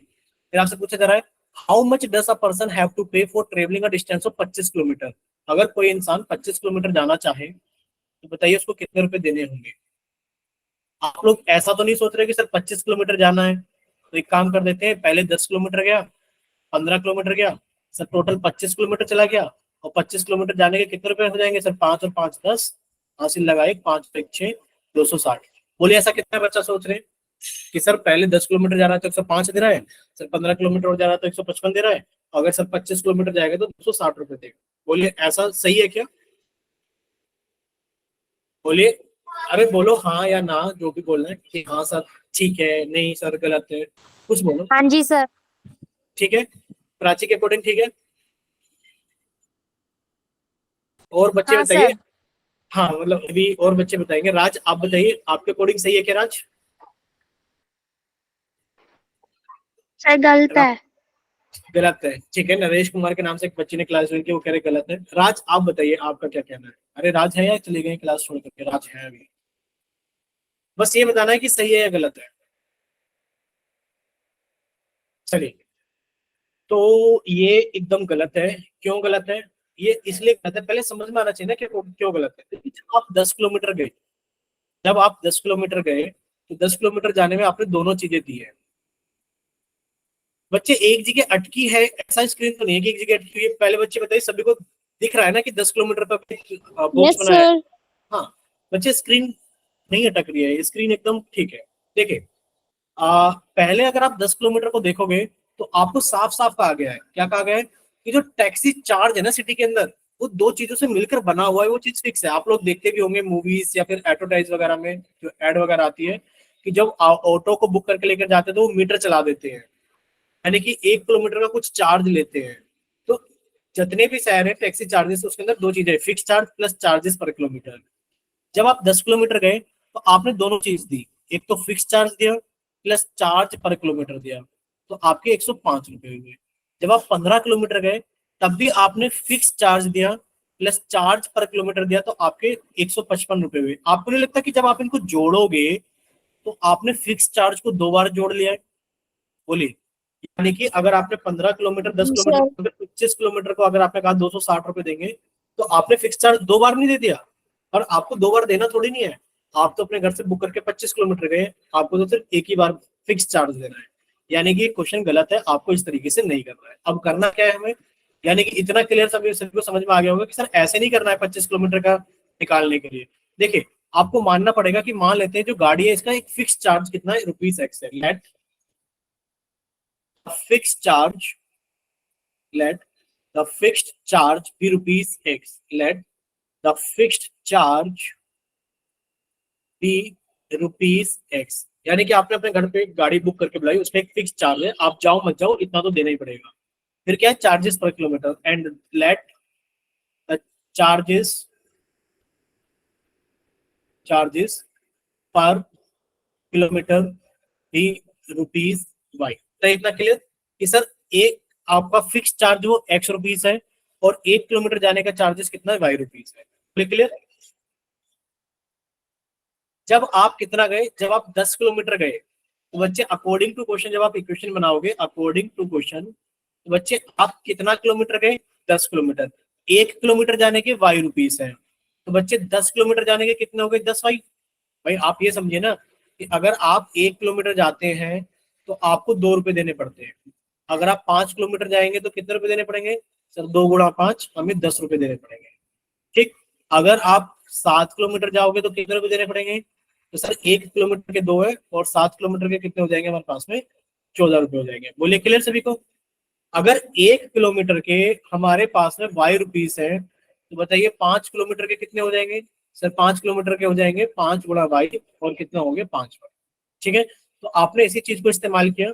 फिर आपसे पूछा जा रहा है how much does a person have to pay for travelling a distance of 25 kilometre. अगर कोई इंसान 25 किलोमीटर जाना चाहे तो बताइए उसको कितने रुपए देने होंगे। आप लोग ऐसा तो नहीं सोच रहे कि सर 25 किलोमीटर जाना है, तो एक काम कर देते हैं, पहले 10 किलोमीटर गया, 15 किलोमीटर गया, सर टोटल 25 किलोमीटर चला गया, और 25 किलोमीटर जाने के कितने रुपए हो जाएंगे सर? 5 और 5 10, हासिल लगाए 5 और 1 6, 260। बोलिए ऐसा कितना बच्चा सोच रहे हैं कि सर पहले 10 किलोमीटर जा रहा है तो 105 दे रहा है, सर 15 किलोमीटर और जा रहा है तो 155 दे रहा है, अगर सर 25 किलोमीटर जाएगा तो 260 रुपए देगा। बोलिए ऐसा सही है क्या? बोलिए, अरे बोलो हाँ या ना, जो भी बोलना है कि हाँ सर ठीक है, नहीं सर गलत है, कुछ बोलो। हाँ जी सर। ठीक है, प्राची के अकॉर्डिंग ठीक है, और बच्चे हाँ बताइए। सर। हाँ मतलब अभी और बच्चे बताएंगे। राज आप बताइए, आपके अकॉर्डिंग सही है क्या राज? सर गलत है। गलत है, ठीक है। नरेश कुमार के नाम से एक बच्चे ने क्लास ज्वाइन की, वो कह रहे गलत है। राज आप बताइए आपका क्या कहना है? अरे राज है या चले गए क्लास छोड़ करके? राज है अभी, बस ये बताना है कि सही है या गलत है। चलिए, तो ये एकदम गलत है। क्यों गलत है? ये इसलिए गलत है, पहले समझ में आना चाहिए ना कि क्यों गलत है। देखिए, जब आप 10 किलोमीटर गए, जब आप 10 किलोमीटर गए तो 10 किलोमीटर जाने में आपने दोनों चीजें दी है। बच्चे एक जगह अटकी है ऐसा स्क्रीन तो नहीं है कि एक जगह अटकी हुई है। पहले बच्चे बताइए, सभी को दिख रहा है ना कि 10 किलोमीटर तक बॉक्स यस बना है? सर। हाँ, बच्चे स्क्रीन नहीं अटक रही है, स्क्रीन एकदम ठीक है। देखिए, पहले अगर आप 10 किलोमीटर को देखोगे तो आपको साफ साफ कहा गया है, क्या कहा गया है कि जो टैक्सी चार्ज है ना सिटी के अंदर, वो दो चीजों से मिलकर बना हुआ है, वो चीज फिक्स है। आप लोग देखते भी होंगे मूवीज या फिर एडवर्टाइज वगैरह में जो एड वगैरह आती है कि जब ऑटो को बुक करके लेकर जाते हैं तो वो मीटर चला देते हैं, यानी कि 1 किलोमीटर का कुछ चार्ज लेते हैं। तो जितने भी शहर है टैक्सी चार्जेस, उसके अंदर दो चीजें, फिक्स चार्ज प्लस चार्जेस पर किलोमीटर। जब आप 10 किलोमीटर गए तो आपने दोनों चीज दी, एक तो फिक्स चार्ज दिया प्लस चार्ज पर किलोमीटर दिया, तो आपके 105 रुपए हुए। जब आप 15 किलोमीटर गए तब भी आपने फिक्स चार्ज दिया प्लस चार्ज पर किलोमीटर दिया, तो आपके 155 रुपए हुए। आपको नहीं लगता कि जब आप इनको जोड़ोगे तो आपने फिक्स चार्ज को दो बार जोड़ लिया है? बोलिए, यानी कि अगर आपने 15 किलोमीटर, दस सर किलोमीटर 25 किलोमीटर को अगर आपने कहा 260 रुपए देंगे, तो आपने फिक्स चार्ज दो बार नहीं दे दिया। और आपको दो बार देना थोड़ी नहीं है, आप तो अपने घर से बुक करके 25 किलोमीटर गए, आपको तो सिर्फ एक ही बार फिक्स चार्ज देना है। यानी कि क्वेश्चन गलत है, आपको इस तरीके से नहीं करना है। अब करना क्या है हमें, यानी कि इतना क्लियर सभी सभी को समझ में आ गया होगा कि सर ऐसे नहीं करना है 25 किलोमीटर का निकालने के लिए। देखिए, आपको मानना पड़ेगा कि मान लेते हैं जो गाड़ी है इसका एक फिक्स चार्ज कितना है, ₹X है। Let fix charge, let the fixed charge be ₹X. Let the fixed charge be ₹X. यानी कि आपने अपने घर पे गाड़ी बुक करके बुलाई, उसमें एक फिक्स चार्ज है, आप जाओ मत जाओ इतना तो देना ही पड़ेगा। फिर क्या है, चार्जेस पर kilometre, and let the charges charges पर किलोमीटर भी ₹Y। तो इतना क्लियर कि सर एक आपका फिक्स चार्ज वो ₹X है और 1 किलोमीटर जाने का चार्जेस कितना है, ₹Y है। क्लियर? जब आप कितना गए, जब आप 10 किलोमीटर गए तो बच्चे अकॉर्डिंग टू क्वेश्चन, जब आप इक्वेशन बनाओगे अकॉर्डिंग टू क्वेश्चन, तो बच्चे आप कितना किलोमीटर गए, 10 किलोमीटर। 1 किलोमीटर जाने के ₹Y है, तो बच्चे 10 किलोमीटर जाने के कितने हो गए, 10Y। भाई आप ये समझिए ना कि अगर आप 1 किलोमीटर जाते हैं तो आपको ₹2 देने पड़ते हैं। अगर आप 5 किलोमीटर जाएंगे तो कितने रुपए देने पड़ेंगे सर, 2 × 5 हमें ₹10 देने पड़ेंगे। ठीक, अगर आप 7 किलोमीटर जाओगे तो कितने रुपए देने पड़ेंगे, तो सर 1 किलोमीटर के 2 है और 7 किलोमीटर के कितने हो जाएंगे हमारे पास में, ₹14 हो जाएंगे। बोलिए क्लियर सभी को? अगर 1 किलोमीटर के हमारे पास में ₹Y है, तो बताइए 5 किलोमीटर के कितने हो जाएंगे सर, 5 किलोमीटर के हो जाएंगे 5 × Y और कितना हो गया 5Y। ठीक है, तो आपने इसी चीज को इस्तेमाल किया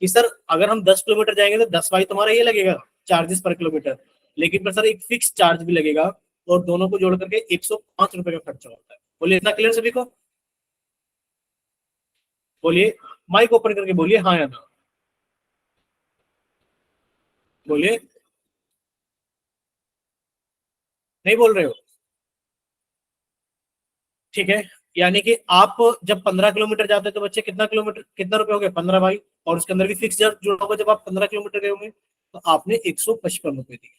कि सर अगर हम 10 किलोमीटर जाएंगे तो 10Y तुम्हारा ये लगेगा चार्जेस पर किलोमीटर, लेकिन पर सर एक फिक्स चार्ज भी लगेगा और दोनों को जोड़ करके ₹105 का खर्चा होता है। बोलिए इतना क्लियर सभी को? बोलिए, माइक ओपन करके बोलिए हाँ या ना, बोलिए, नहीं बोल रहे हो? ठीक है, यानी कि आप जब 15 किलोमीटर जाते हैं तो बच्चे कितना किलोमीटर, कितना रुपए हो गए, 15Y, और उसके अंदर भी फिक्स चार्ज जुड़ा होगा। जब आप 15 किलोमीटर गए होंगे तो आपने ₹155 दिए।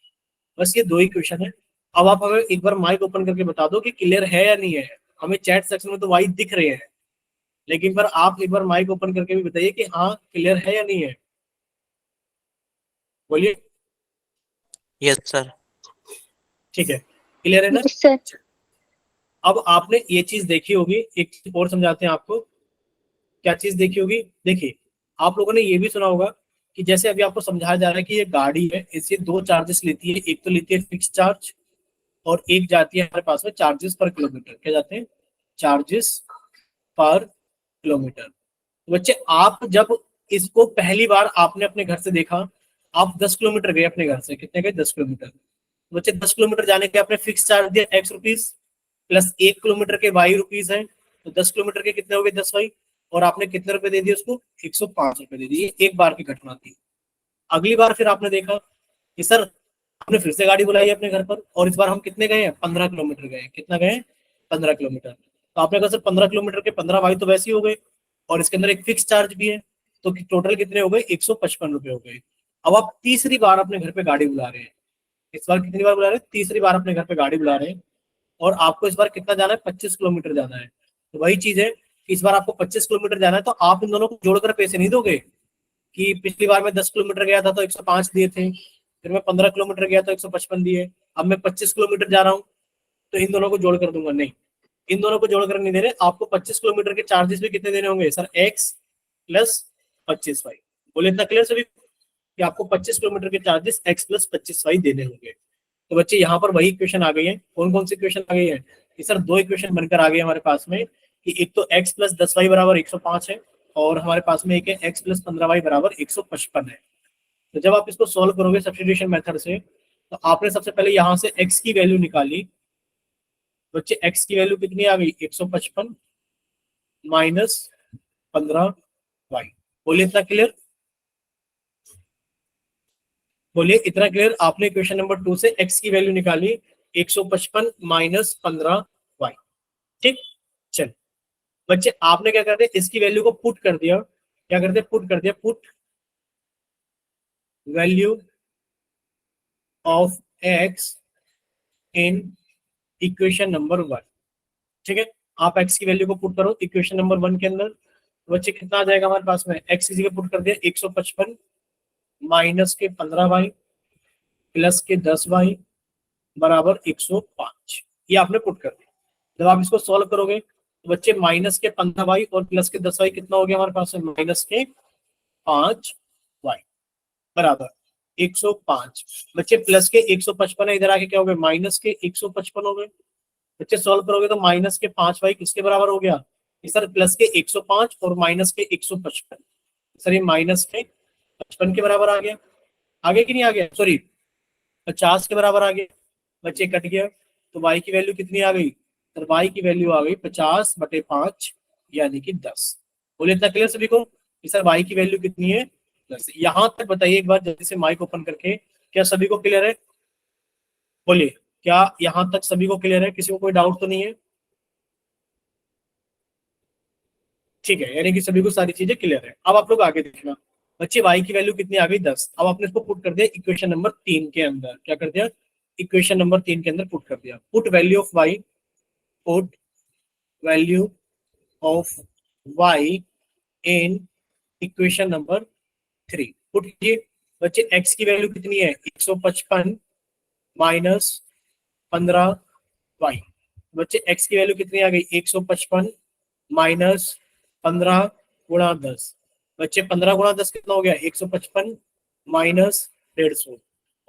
बस ये दो ही क्वेश्चन है। अब आप हमें एक बार माइक ओपन करके बता दो कि क्लियर है या नहीं है। हमें चैट सेक्शन में तो वाई दिख रहे हैं, लेकिन पर आप एक बार माइक ओपन करके भी बताइए कि हाँ क्लियर है या नहीं है। बोलिए। Yes sir. ठीक है, क्लियर है ना? Yes sir. अब आपने ये चीज देखी होगी, एक चीज और समझाते हैं आपको। क्या चीज देखी होगी? देखिए, आप लोगों ने ये भी सुना होगा कि जैसे अभी आपको समझाया जा रहा है कि ये गाड़ी है, इससे दो चार्जेस लेती है, एक तो लेती है फिक्स चार्ज और एक जाती है हमारे पास में चार्जेस पर किलोमीटर। क्या जाते हैं, चार्जेस पर किलोमीटर। बच्चे आप जब इसको पहली बार आपने अपने घर से देखा, आप 10 किलोमीटर गए अपने घर से, कितने गए 10 किलोमीटर। बच्चे 10 किलोमीटर जाने के आपने फिक्स चार्ज दिया x रुपीज, प्लस 1 किलोमीटर के y रुपीज है, तो 10 किलोमीटर के कितने हो गए 10 y, और आपने कितने रुपए दे दिए उसको 105 रुपए दे दिए। एक बार की घटना थी। अगली बार फिर आपने देखा कि सर आपने फिर से गाड़ी बुलाई अपने घर पर, और इस बार हम कितने गए हैं 15 किलोमीटर गए। कितना गए 15 किलोमीटर। तो आपने कहा सर 15 किलोमीटर के 15 वाई तो वैसे ही हो गए, और इसके अंदर एक फिक्स चार्ज भी है, तो टोटल कितने हो गए 155 रुपए हो गए। अब आप तीसरी बार अपने घर पे गाड़ी बुला रहे हैं। इस बार कितनी बार बुला रहे हैं, तीसरी बार अपने घर पे गाड़ी बुला रहे हैं, और आपको इस बार कितना जाना है 25 किलोमीटर जाना है। तो वही चीज है कि इस बार आपको 25 किलोमीटर जाना है, तो आप इन दोनों को जोड़कर पैसे नहीं दोगे कि पिछली बार मैं 10 किलोमीटर गया था तो 105 दिए थे, फिर मैं 15 किलोमीटर गया तो 155 दिए, अब मैं 25 किलोमीटर जा रहा हूँ तो इन दोनों को जोड़ कर दूंगा। नहीं, इन दोनों को जोड़कर नहीं दे रहे। आपको 25 किलोमीटर के चार्जेस भी कितने देने होंगे सर, x प्लस 25 वाई। बोले इतना क्लियर सभी कि आपको 25 किलोमीटर के चार्जेस x प्लस 25 वाई देने होंगे। तो बच्चे यहाँ पर वही इक्वेशन आ गई है। कौन कौन सी इक्वेशन आ गई है कि सर दो इक्वेशन बनकर आ गई हमारे पास में, कि एक तो x प्लस 10 वाई बराबर 105 है, और हमारे पास में एक है x प्लस 15 वाई बराबर 155 है। तो जब आप इसको सॉल्व करोगे सब्स्टिट्यूशन मेथड से, तो आपने सबसे पहले यहाँ से x की वैल्यू निकाली। बच्चे x की वैल्यू कितनी आ गई 155 माइनस 15 वाई। बोलिए इतना क्लियर, बोलिए इतना क्लियर। आपने क्वेश्चन नंबर 2 से x की वैल्यू निकाली 155 माइनस 15 वाई। ठीक, चल बच्चे आपने क्या करते, इसकी वैल्यू को पुट कर दिया। क्या करते, पुट कर दिया, put value of x in equation number 1। ठीक है, आप x की वैल्यू को पुट करो इक्वेशन नंबर 1 के अंदर। बच्चे कितना आ जाएगा हमारे पास में, x इसी के पुट कर दिया 155 माइनस के 15 वाई प्लस के 10 वाई बराबर 105। ये आपने पुट कर दिया। जब आप इसको सॉल्व करोगे तो बच्चे माइनस के 15 वाई और प्लस के 10 वाई कितना हो गया हमारे पास में, माइनस के 5 वाई बराबर 105। बच्चे प्लस के 155 है, इधर आके क्या हो गया माइनस के 155 हो गए। बच्चे सॉल्व करोगे तो माइनस के 5 वाई किसके बराबर हो गया, सर प्लस के 105 और माइनस के 155। सर ये माइनस के 55 के बराबर आ गया, आगे कि नहीं आ गया, सॉरी 50 के बराबर आ गया। बच्चे कट गया, तो y की वैल्यू कितनी आ गई, सर y की वैल्यू आ गई 50/5 यानी कि 10। बोले इतना क्लियर सभी को कि सर y की वैल्यू कितनी है 10। यहां तक बताइए एक बार जल्दी से माइक ओपन करके, क्या सभी को क्लियर है, बोलिए क्या यहां तक सभी को क्लियर है, किसी को कोई डाउट तो नहीं है। ठीक है, यानी कि सभी को सारी चीजें क्लियर है। अब आप लोग आगे देखना, बच्चे y की वैल्यू कितनी आ गई 10। अब आपने इसको पुट कर दिया इक्वेशन नंबर 3 के अंदर। क्या कर दिया, इक्वेशन नंबर 3 के अंदर पुट कर दिया। Put value of y, put value of y in equation number 3 put कीजिए। बच्चे x की वैल्यू कितनी है 155 माइनस 15 वाई। बच्चे x की वैल्यू कितनी आ गई 155 माइनस 15 गुणा 10। बच्चे 15 गुणा 10 कितना हो गया 155 माइनस 150,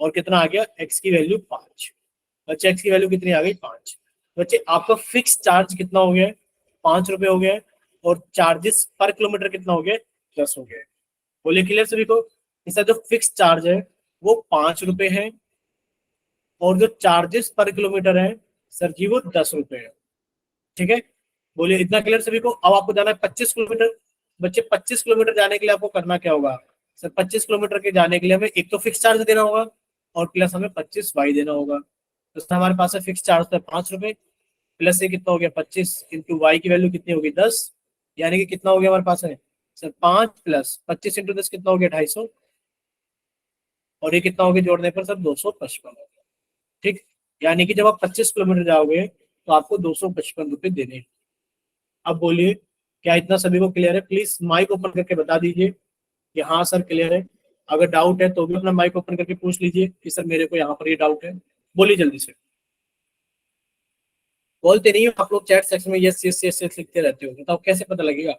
और कितना आ गया x की वैल्यू 5। बच्चे x की वैल्यू कितनी आ गई 5। बच्चे आपका फिक्स चार्ज कितना हो गया 5 रुपए हो गया, और चार्जेस पर किलोमीटर कितना हो गया 10 हो गया। बोले क्लियर सभी को, इसका जो फिक्स चार्ज है वो 5 रुपए है, और जो चार्जेस पर किलोमीटर है सर जी वो 10 रुपए है। ठीक है, बोलिए इतना क्लियर सभी को। अब आपको जाना है 25 किलोमीटर। बच्चे 25 किलोमीटर जाने के लिए आपको करना क्या होगा, सर 25 किलोमीटर के जाने के लिए हमें एक तो फिक्स चार्ज देना होगा, और प्लस हमें 25 वाई देना होगा। तो सर हमारे पास है फिक्स चार्ज तो 5 रुपए, प्लस से कितना हो गया 25 इंटू वाई की वैल्यू कितनी होगी 10, यानी कि कितना हो गया हमारे पास है सर 5 प्लस 25 इंटू 10 कितना हो गया 250, और ये कितना हो गया जोड़ने पर सर 255 हो गया। ठीक, यानी कि जब आप 25 किलोमीटर जाओगे तो आपको 255 रुपए देने हैं। अब बोलिए क्या इतना सभी को क्लियर है, प्लीज माइक ओपन करके बता दीजिए कि हाँ सर क्लियर है। अगर डाउट है तो भी अपना माइक ओपन करके पूछ लीजिए कि सर मेरे को यहाँ पर ये डाउट है। बोलिए जल्दी से, बोलते नहीं हो आप लोग चैट सेक्शन में यस यस यस यस लिखते रहते हो, बताओ कैसे पता लगेगा।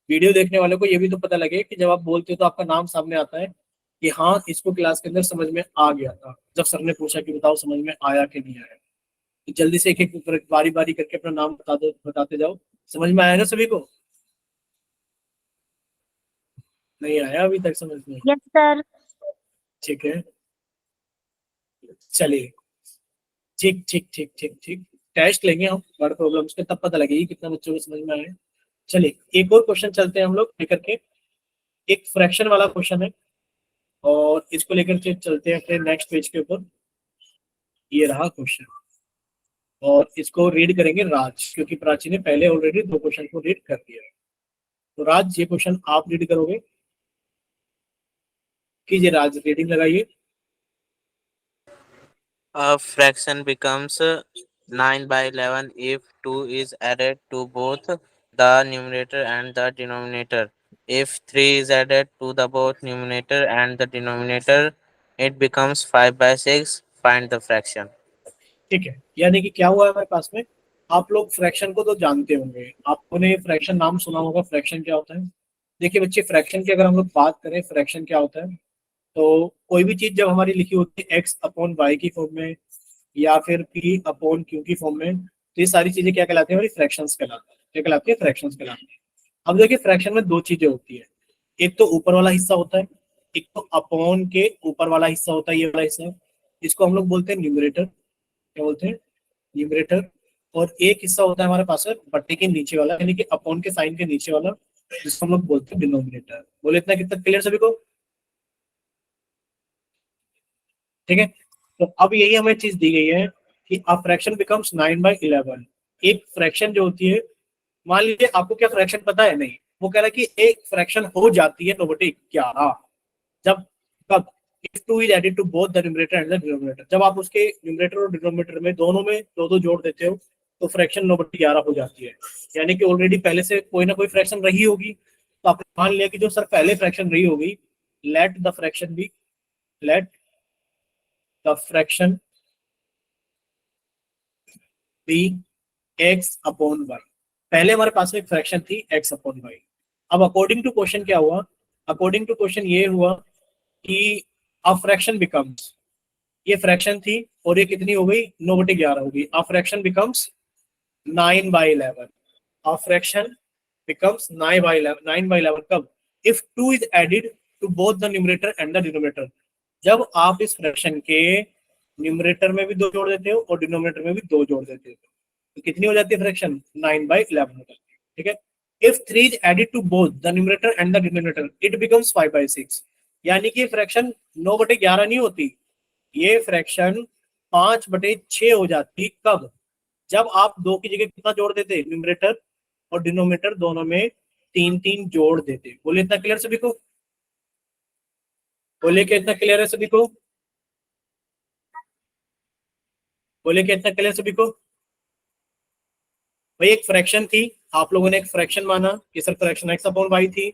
वीडियो देखने वाले को ये भी तो पता लगे कि जब आप बोलते हो तो आपका नाम सामने आता है कि हाँ इसको क्लास के अंदर समझ में आ गया था, जब सर ने पूछा कि बताओ समझ में आया कि नहीं आया। जल्दी से एक एक बारी बारी करके अपना नाम बताते जाओ। समझ में आया ना सभी को? नहीं आया अभी तक समझ में? Yes, sir. ठीक है, चलिए, ठीक ठीक ठीक ठीक ठीक। टेस्ट लेंगे हम वर्ड प्रॉब्लम्स के, तब पता लगेगी कितना बच्चों को समझ में आया। चलिए एक और क्वेश्चन चलते हैं हम लोग लेकर के। एक फ्रैक्शन वाला क्वेश्चन है और इसको लेकर के चलते हैं फिर नेक्स्ट पेज के ऊपर। ये रहा क्वेश्चन और इसको रीड करेंगे राज, क्योंकि प्राची ने पहले ऑलरेडी 2 क्वेश्चन को रीड कर दिया है। तो राज ये क्वेश्चन आप रीड करोगे? कीजिए राज, रीडिंग लगाइए। A fraction becomes 9 by 11 if 2 is added to both the numerator and the denominator. If 3 is added to the both numerator and the denominator, it becomes 5 by 6. Find the fraction. ठीक है, यानी कि क्या हुआ है हमारे पास में, आप लोग फ्रैक्शन को तो जानते होंगे, आपने फ्रैक्शन नाम सुना होगा। फ्रैक्शन क्या होता है? देखिए बच्चे, फ्रैक्शन की अगर हम लोग बात करें, फ्रैक्शन क्या होता है, तो कोई भी चीज जब हमारी लिखी होती है एक्स अपॉन वाई की फॉर्म में या फिर पी अपॉन क्यू की फॉर्म में, तो ये सारी चीजें क्या कहलाती है? हमारी फ्रैक्शंस कहलाती है। क्या कहलाती है? फ्रैक्शंस कहलाती है। अब देखिए फ्रैक्शन में 2 चीजें होती है, एक तो ऊपर वाला हिस्सा होता है, एक तो अपॉन के ऊपर वाला हिस्सा होता है, ये वाला हिस्सा। इसको हम लोग बोलते हैं न्यूमरेटर। क्या बोलते हैं? न्यूमरेटर। और एक हिस्सा होता है हमारे पास है बट्टे के नीचे वाला, यानी कि अपॉन के साइन के नीचे वाला, जिसको हम लोग बोलते हैं डिनोमिनेटर। बोले इतना कितना क्लियर सभी को? ठीक है, तो अब यही हमें चीज दी गई है कि अ फ्रैक्शन बिकम्स 9 by 11। एक फ्रैक्शन जो होती है, मान लीजिए आपको क्या फ्रैक्शन पता है? नहीं, वो कह रहा है कि एक फ्रैक्शन हो जाती है 9/11 जब, कब? if 2 is added to both the numerator and the denominator। जब आप उसके न्यूमरेटर और डिनोमिनेटर में दोनों में 2-2 जोड़ देते हो तो फ्रैक्शन 9/11 हो जाती है। यानी कि ऑलरेडी पहले से कोई ना कोई फ्रैक्शन रही होगी, तो आपने मान लिया कि जो सर पहले फ्रैक्शन रही होगी, let the fraction be x upon y। पहले हमारे पास में एक फ्रैक्शन थी x अपॉन y। अब अकॉर्डिंग टू क्वेश्चन क्या हुआ? अकॉर्डिंग टू क्वेश्चन ये हुआ कि अ फ्रैक्शन बिकम्स, ये फ्रैक्शन थी और ये कितनी हो गई? 9/11 हो गई। A fraction becomes 9 by 11। A fraction becomes 9/11 कब? If 2 is added to both the numerator and the denominator. जब आप इस फ्रैक्शन के न्यूमरेटर में भी 2 जोड़ देते हो और डिनोमिनेटर में भी 2 जोड़ देते हो, तो कितनी हो जाती है फ्रैक्शन? 9/11 हो जाती है। ठीक है, if 3 is added to both the numerator and the denominator it becomes 5 by 6। यानी कि फ्रैक्शन 9/11 नहीं होती, ये फ्रैक्शन 5/6 हो जाती। कब? जब आप 2 की जगह कितना जोड़ देते? न्यूमरेटर और डिनोमिनेटर दोनों में 3-3 जोड़ देते। बोले इतना क्लियर सभी को? बोले क्या इतना क्लियर है सभी को? बोले क्या इतना क्लियर सभी को? भाई एक फ्रैक्शन थी, आप लोगों ने एक फ्रैक्शन माना कि sir fraction x upon y थी,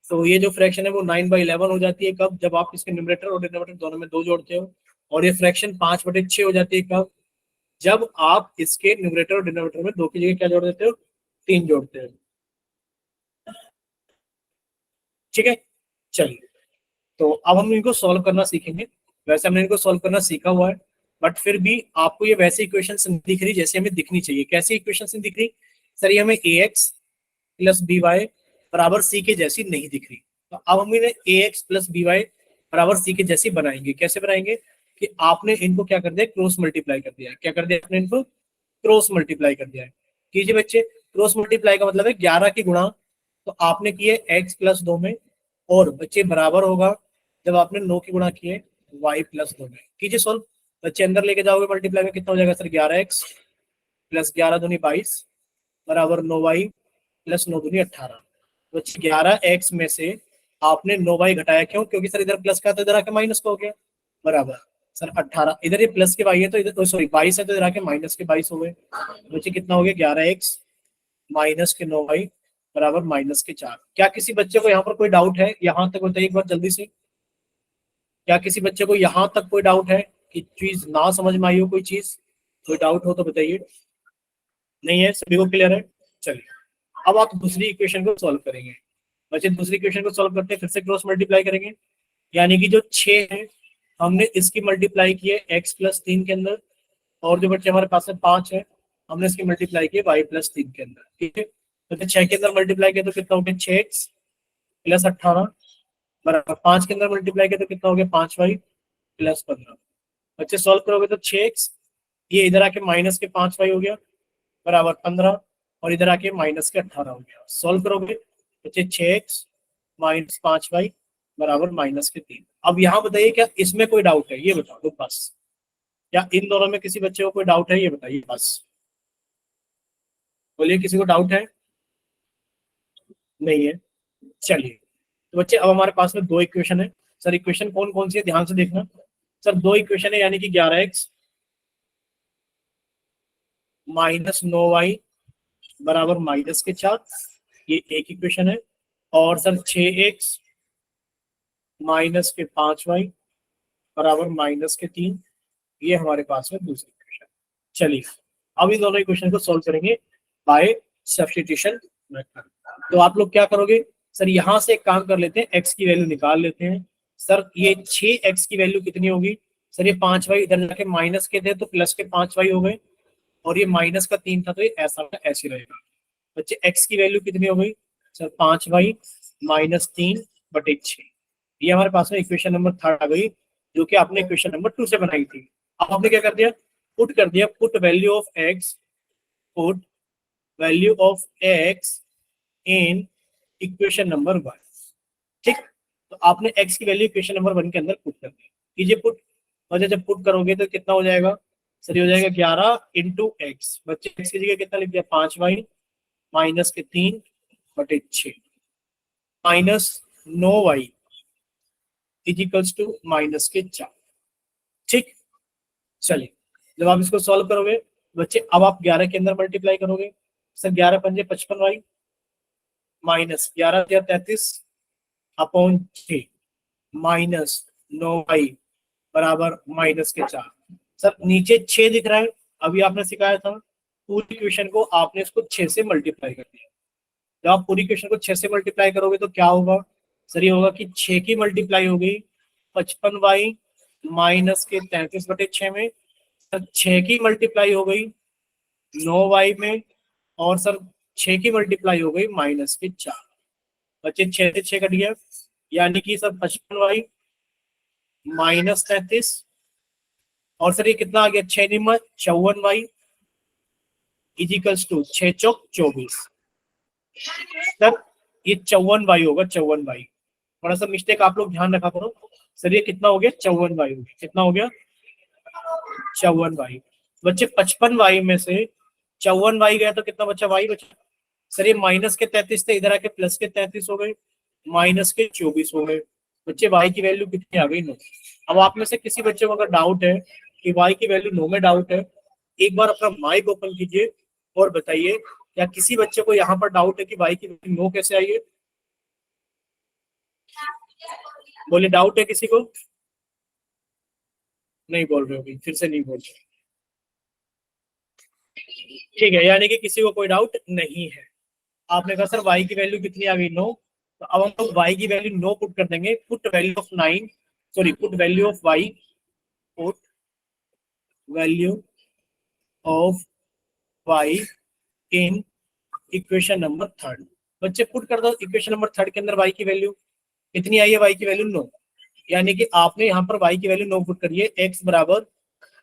तो ये जो फ्रैक्शन है वो 9/11 हो जाती है। कब? जब आप इसके न्यूमरेटर और डिनोमिनेटर दोनों में 2 जोड़ते हो। और ये फ्रैक्शन 5/6 हो जाती है। कब? जब आप इसके न्यूमरेटर और डिनोमिनेटर में 2 की जगह क्या जोड़ देते हो? 3 जोड़ते हो। ठीक है, चलिए, तो अब हम इनको सॉल्व करना सीखेंगे। वैसे हमने इनको सॉल्व करना सीखा हुआ है, बट फिर भी आपको ये वैसे इक्वेशन दिख रही जैसे हमें दिखनी चाहिए। कैसी इक्वेशन दिख रही? सर ये हमें ax प्लस बी वाई बराबर सी के जैसी नहीं दिख रही। तो अब हम इन्हें ax प्लस बी वाई बराबर सी के जैसी बनाएंगे। कैसे बनाएंगे? कि आपने इनको क्या कर दिया? क्रॉस मल्टीप्लाई कर दिया है। क्या कर दिया आपने? इनको क्रॉस मल्टीप्लाई कर दिया है। कीजिए बच्चे, क्रॉस मल्टीप्लाई का मतलब है 11 की गुणा, तो आपने किए x प्लस 2 में, और बच्चे बराबर होगा जब आपने 9 की गुणा किए y प्लस 2 में। कीजिए सोल्व, बच्चे अंदर लेके जाओगे मल्टीप्लाई में, कितना हो जाएगा सर? 11x प्लस 11 दूनी 22 बराबर 9y प्लस 9 दूनी 18। बच्चे 11x में से आपने 9y घटाया, क्यों? क्योंकि सर इधर प्लस का तो इधर आके माइनस का हो गया, बराबर सर 18। इधर ये प्लस के y है तो इधर, सॉरी 22 है तो इधर आके माइनस के 22 हो गए। बच्चे कितना हो गया? 11x माइनस के 9y बराबर माइनस के 4। क्या किसी बच्चे को यहाँ पर कोई डाउट है? यहाँ तक बताइए एक बार जल्दी से। क्या किसी बच्चे को यहाँ तक कोई डाउट है कि चीज ना समझ में आई हो? कोई चीज, कोई डाउट हो तो बताइए। नहीं है, सभी को क्लियर है? चलिए, अब आप दूसरी इक्वेशन को सॉल्व करेंगे। बच्चे दूसरी इक्वेशन को सॉल्व करते हैं, फिर से क्रॉस मल्टीप्लाई करेंगे। यानी कि जो 6 है हमने इसकी मल्टीप्लाई की है x प्लस 3 के अंदर, और जो बच्चे हमारे पास में 5 है, हमने इसकी मल्टीप्लाई की y प्लस 3 के अंदर, ठीक है। तो 6 के अंदर मल्टीप्लाई किया तो कितना हो गया 6x प्लस 18 बराबर 5 के अंदर मल्टीप्लाई किया तो कितना हो गया 5y प्लस 15। बच्चे सॉल्व करोगे तो 6x, ये इधर आके माइनस के 5y हो गया बराबर 15 और इधर आके माइनस के 18 हो गया। सॉल्व करोगे बच्चे 6x माइनस 5y बराबर माइनस के 3। अब यहाँ बताइए क्या इसमें कोई डाउट है, ये बताओ तो बस, क्या इन दोनों में किसी बच्चे को कोई डाउट है, ये बताइए बस, बोलिए किसी को डाउट है? नहीं है। चलिए तो बच्चे अब हमारे पास में 2 इक्वेशन है। सर इक्वेशन कौन कौन सी है ध्यान से देखना। सर 2 इक्वेशन है, यानी कि 11x माइनस 9y बराबर माइनस के 4, ये एक इक्वेशन है। और सर 6x माइनस के 5y बराबर माइनस के 3, ये हमारे पास में दूसरी इक्वेशन। चलिए अब इन दोनों इक्वेशन को सॉल्व करेंगे बाय सब्स्टिट्यूशन मेथड। तो आप लोग क्या करोगे, सर यहाँ से एक काम कर लेते हैं, x की वैल्यू निकाल लेते हैं। सर ये 6x की वैल्यू कितनी होगी, सर ये 5y इधर जाके माइनस के थे तो प्लस के 5y हो गए, और ये माइनस का 3 था तो ये ऐसा का ऐसे रहेगा। बच्चे x की वैल्यू कितनी हो गई, सर 5y माइनस 3 बटे 6, ये हमारे पास में इक्वेशन नंबर 3 आ गई, जो कि आपने इक्वेशन नंबर 2 से बनाई थी। अब आपने क्या कर दिया, पुट कर दिया, put value of x, put value of x in equation number 1, ठीक। तो आपने x की वैल्यू इक्वेशन नंबर 1 के अंदर पुट कर दी, कीजिए पुट। और जब पुट करोगे तो कितना हो जाएगा, सर ये हो जाएगा 11 इंटू एक्स, बच्चे x की जगह कितना लिख दिया 5y माइनस के 3 बटे 6 minus 9y equals to minus के 4, ठीक। चलिए जब आप इसको सॉल्व करोगे बच्चे, अब आप 11 के अंदर मल्टीप्लाई करोगे, सर 11 पंजे 55y minus 11 33 upon 6 minus 9y बराबर माइनस के 4। सर नीचे 6 दिख रहा है, अभी आपने सिखाया था पूरी इक्वेशन को आपने इसको 6 से मल्टीप्लाई कर दिया। जब आप पूरी इक्वेशन को 6 से मल्टीप्लाई करोगे तो क्या होगा, सर ये होगा कि 6 की मल्टीप्लाई हो गई 55y माइनस के 33 बटे 6 में, सर 6 की मल्टीप्लाई हो गई 9y में, और सर 6 की मल्टीप्लाई हो गई माइनस के 4। बच्चे 6 से 6 कट गया, यानी कि सर 55y माइनस 33, और सर ये कितना आ गया 6 निम्न 54y equals to 6 Chowk 24। Sir ये 54y होगा, 54y, थोड़ा सा मिस्टेक आप लोग ध्यान रखा करो। सर ये कितना हो गया 54y हो गया, कितना हो गया 54y। बच्चे 55y में से 54y गया तो कितना बचा y बचा, सर ये माइनस के 33 थे, इधर आके प्लस के 33 हो गए, माइनस के 24 हो गए। बच्चे y की वैल्यू कितनी आ गई 9। अब आप में से किसी बच्चे को अगर डाउट है कि y की वैल्यू 9 में डाउट है, एक बार अपना माइक ओपन कीजिए और बताइए क्या किसी बच्चे को यहाँ पर डाउट है कि y की वैल्यू 9 कैसे आई है, बोले डाउट है किसी को? नहीं बोल रहे हो, फिर से नहीं बोल रहे, ठीक है, यानी कि किसी को कोई डाउट नहीं है। आपने कहा सर y की वैल्यू कितनी आ गई 9, तो अब हम लोग y की वैल्यू 9 पुट कर देंगे, put value of 9, sorry put value of y, put value of y in equation number 3। बच्चे पुट कर दो इक्वेशन नंबर 3 के अंदर y की वैल्यू कितनी आई है, y की वैल्यू 9, यानी कि आपने यहाँ पर y की वैल्यू 9 पुट करिए, x बराबर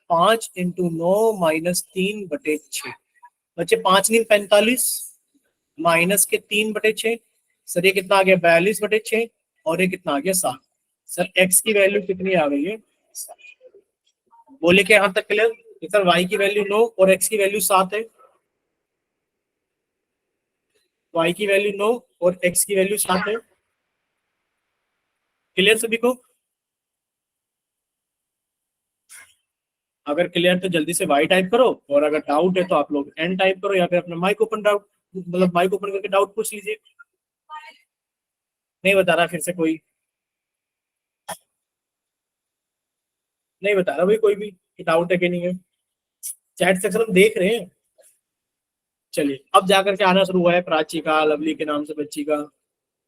5 इंटू 9 माइनस 3 बटे 6। बच्चे 5 × 45 माइनस के 3 बटे 6, सर ये कितना आ गया 42 बटे 6, और ये कितना आ गया 7। सर x की वैल्यू कितनी आ गई है, बोले क्या यहाँ तक क्लियर? सर y की वैल्यू 9 और x की वैल्यू 7 है, y की वैल्यू 9 और x की वैल्यू 7 है, क्लियर सभी को? अगर क्लियर तो जल्दी से y टाइप करो, और अगर डाउट है तो आप लोग n टाइप करो, या फिर अपना माइक ओपन डाउट, मतलब माइक ओपन करके डाउट पूछ लीजिए। नहीं बता रहा फिर से कोई? नहीं बता रहा भाई कोई भी कि डाउट है कि नहीं है? चैट सेक्शन हम देख रहे हैं। चलिए अब जाकर के आना शुरू हुआ है प्राची का, लवली के नाम से बच्ची का,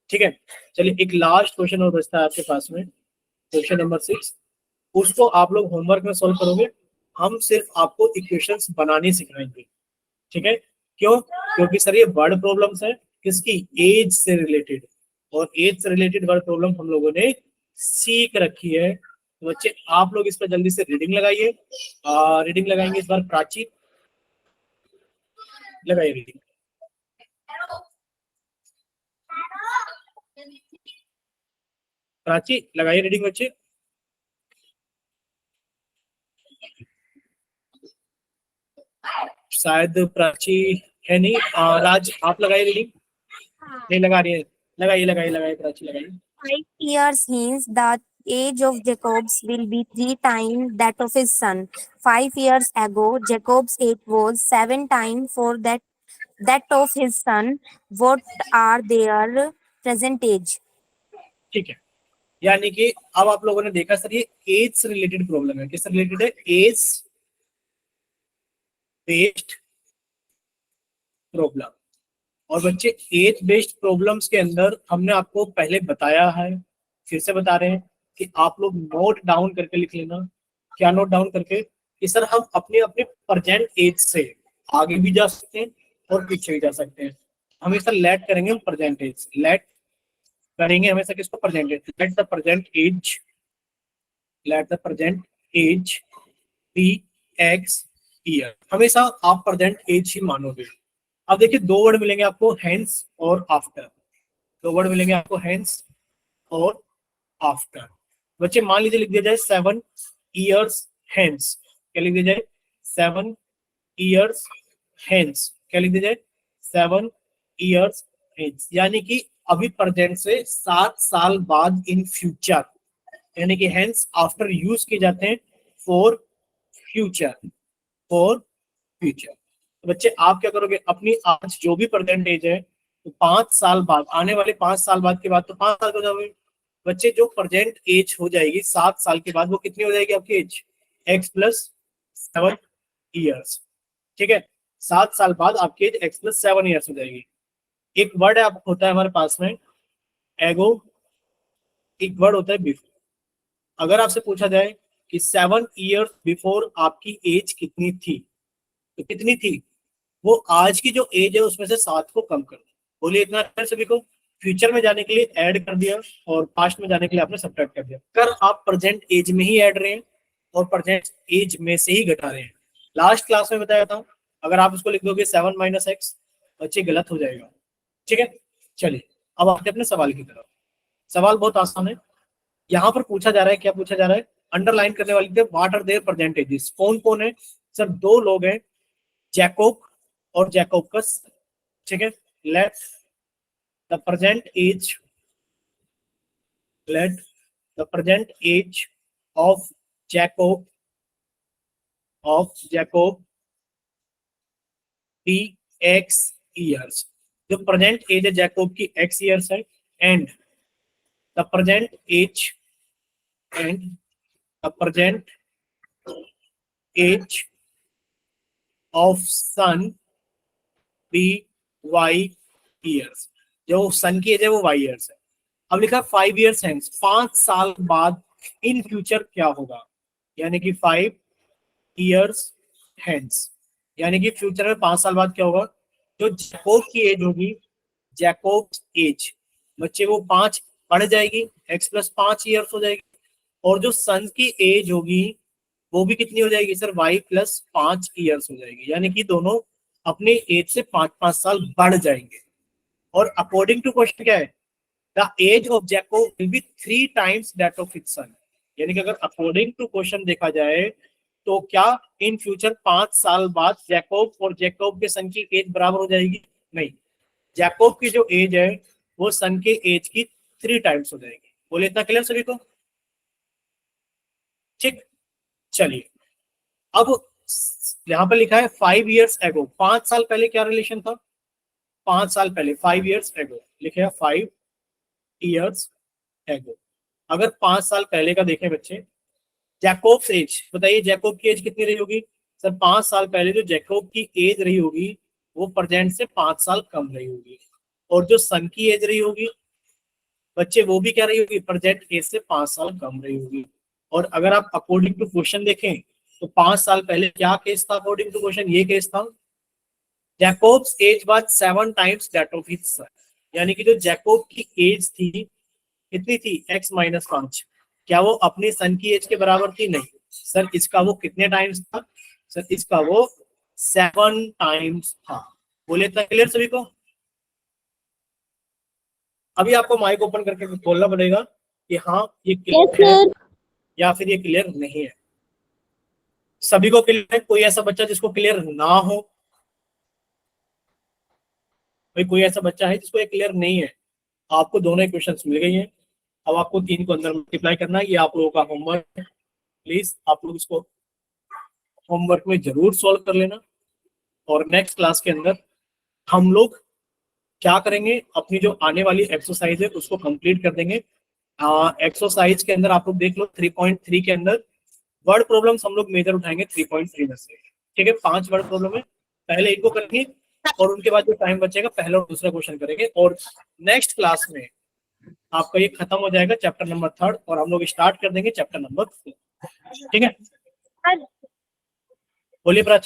ठीक है। चलिए एक लास्ट क्वेश्चन और बचता है आपके पास में, क्वेश्चन नंबर 6, उसको आप लोग होमवर्क में सोल्व करोगे हम सिर्फ आपको इक्वेशंस बनाने सिखाएंगे, ठीक है। क्यों? क्योंकि सर ये वर्ड प्रॉब्लम्स है किसकी, एज से रिलेटेड, और एज से रिलेटेड वर्ड प्रॉब्लम हम लोगों ने सीख रखी है। तो बच्चे आप लोग इस पर जल्दी से रीडिंग लगाइए। रीडिंग लगाएंगे इस बार प्राची, लगाइए रीडिंग। प्राची लगाइए रीडिंग बच्चे। शायद प्राची है नहीं। राज आप लगाइए रीडिंग। नहीं लगा रही है, लगाइए लगाइए लगाइए प्राची लगाइए। 5 years hence, the age of Jacob's will be 3 times that of his son. 5 years ago, Jacob's age was 7 times for that of his son. What are their present age? ठीक है, यानी कि अब आप लोगों ने देखा सर ये एज से रिलेटेड प्रॉब्लम है, किससे रिलेटेड है, एज बेस्ड प्रॉब्लम। और बच्चे एज बेस्ड प्रॉब्लम्स के अंदर हमने आपको पहले बताया है, फिर से बता रहे हैं कि आप लोग नोट डाउन करके लिख लेना। क्या नोट डाउन करके, कि सर हम अपने अपने प्रेजेंट एज से आगे भी जा सकते हैं और पीछे भी जा सकते हैं। हमेशा लेट करेंगे हम प्रेजेंट एज, लेट करेंगे हमेशा किसको, present age. Let the present age, let the present age be x year, हमेशा आप प्रेजेंट एज ही मानोगे। अब देखिए दो वर्ड मिलेंगे आपको, हेंस और आफ्टर। दो वर्ड मिलेंगे आपको, हेंस और आफ्टर। बच्चे मान लीजिए लिख दिया जाए 7 years हेंस, क्या लिख दिया जाए, 7 years हेंस, क्या लिख दिया जाए, 7 years हेंस, यानी कि अभी प्रेजेंट से 7 साल बाद इन फ्यूचर, यानी कि हेंस आफ्टर यूज किए जाते हैं फॉर फ्यूचर, फॉर फ्यूचर। बच्चे आप क्या करोगे, अपनी आज जो भी प्रेजेंट एज है तो 5 साल बाद, आने वाले 5 साल बाद के बाद तो 5 साल हो जाओगे। बच्चे जो प्रेजेंट एज हो जाएगी 7 साल के बाद, वो कितनी हो जाएगी आपकी एज, x प्लस 7 ईयर्स, ठीक है। 7 साल बाद आपकी एज x प्लस 7 ईयर्स हो जाएगी। एक वर्ड होता है हमारे पास में एगो, एक वर्ड होता है बिफोर। अगर आपसे पूछा जाए कि 7 ईयर्स बिफोर आपकी एज कितनी थी, तो कितनी थी, वो आज की जो एज है उसमें से 7 को कम कर दो। बोलिए इतना सभी को, फ्यूचर में जाने के लिए ऐड कर दिया और पास्ट में जाने के लिए आपने सब्ट्रैक्ट कर दिया। कर आप प्रेजेंट एज में ही ऐड रहे हैं और प्रेजेंट एज में से ही घटा रहे हैं। लास्ट क्लास में बताया था, अगर आप इसको लिख दोगे 7 माइनस एक्स, बच्चे गलत हो जाएगा, ठीक है। चलिए अब आते हैं अपने सवाल की तरफ। सवाल बहुत आसान है। यहाँ पर पूछा जा रहा है, क्या पूछा जा रहा है, अंडरलाइन करने वाली थे, what are their present ages. कौन कौन है सर, 2 लोग हैं, जैकोब और जैकोब का, ठीक है। Let the present age, let the present age of Jacob, be x years. जो प्रेजेंट एज है जैकोब की एक्स ईयर्स है, and the present age, and the present age of son be y years. जो son की as है वो Y years है। अब लिखा 5 years हेंस, 5 साल बाद इन फ्यूचर क्या होगा, यानी कि 5 years हेंस, यानी कि फ्यूचर में 5 साल बाद क्या होगा। जो जैकोब की एज होगी, जैकोब एज बच्चे वो 5 बढ़ जाएगी, x प्लस 5 ईयर्स हो जाएगी, और जो सन की एज होगी वो भी कितनी हो जाएगी सर, y प्लस 5 ईयर्स हो जाएगी, यानी कि दोनों अपने एज से 5-5 साल बढ़ जाएंगे। और अकॉर्डिंग टू क्वेश्चन क्या है, the age of Jacob will be 3 times that of its son, यानी कि अगर अकॉर्डिंग टू क्वेश्चन देखा जाए तो क्या इन फ्यूचर 5 साल बाद जैकोब और जैकोब के सन की एज बराबर हो जाएगी, नहीं। जैकोब की जो एज है वो सन के एज की 3 times हो जाएगी। बोले इतना क्लियर सभी को, ठीक। चलिए अब यहां पर लिखा है 5 years एगो, 5 साल पहले क्या रिलेशन था, 5 साल पहले 5 years एगो, लिखे है 5 years एगो। अगर 5 साल पहले का देखें बच्चे, जैकोब्स एज बताइए, जैकोब की एज कितनी रही होगी सर, 5 साल पहले जो जैकोब की एज रही होगी वो प्रेजेंट से 5 साल कम रही होगी, और जो सन की एज रही होगी बच्चे वो भी क्या रही होगी, प्रेजेंट एज से 5 साल कम रही होगी। और अगर आप अकॉर्डिंग टू क्वेश्चन देखें तो 5 साल पहले क्या केस था अकॉर्डिंग टू क्वेश्चन? ये केस था, Jacob's age was 7 times that of his son, यानी कि जो जैकोब की एज थी कितनी थी? x minus 5। क्या वो अपनी सन की एज के बराबर थी? नहीं सर, इसका वो कितने टाइम्स था? सर इसका वो 7 टाइम्स था। बोले था क्लियर सभी को? अभी आपको माइक ओपन करके बोलना पड़ेगा कि हाँ ये क्लियर है या फिर ये क्लियर नहीं है। सभी को क्लियर है? कोई ऐसा बच्चा जिसको क्लियर ना हो? भाई कोई ऐसा बच्चा है जिसको ये क्लियर नहीं है? आपको दोनों इक्वेशंस मिल गई हैं, अब आपको 3 को अंदर मल्टीप्लाई करना है। ये आप लोगों का होमवर्क है, प्लीज आप लोग इसको होमवर्क में जरूर सॉल्व कर लेना। और नेक्स्ट क्लास के अंदर हम लोग क्या करेंगे, अपनी जो आने वाली एक्सरसाइज है उसको कंप्लीट कर देंगे। एक्सरसाइज के अंदर आप लोग देख लो 3.3 के अंदर वर्ड प्रॉब्लम्स हम लोग मेजर उठाएंगे 3.3 में से। ठीक है, 5 वर्ड प्रॉब्लम है, पहले इनको करेंगे और उनके बाद जो टाइम बचेगा पहला और दूसरा क्वेश्चन करेंगे। और नेक्स्ट क्लास में आपका ये खत्म हो जाएगा चैप्टर नंबर 3 और हम लोग स्टार्ट कर देंगे चैप्टर नंबर 4। ठीक है, बोलिए प्राची।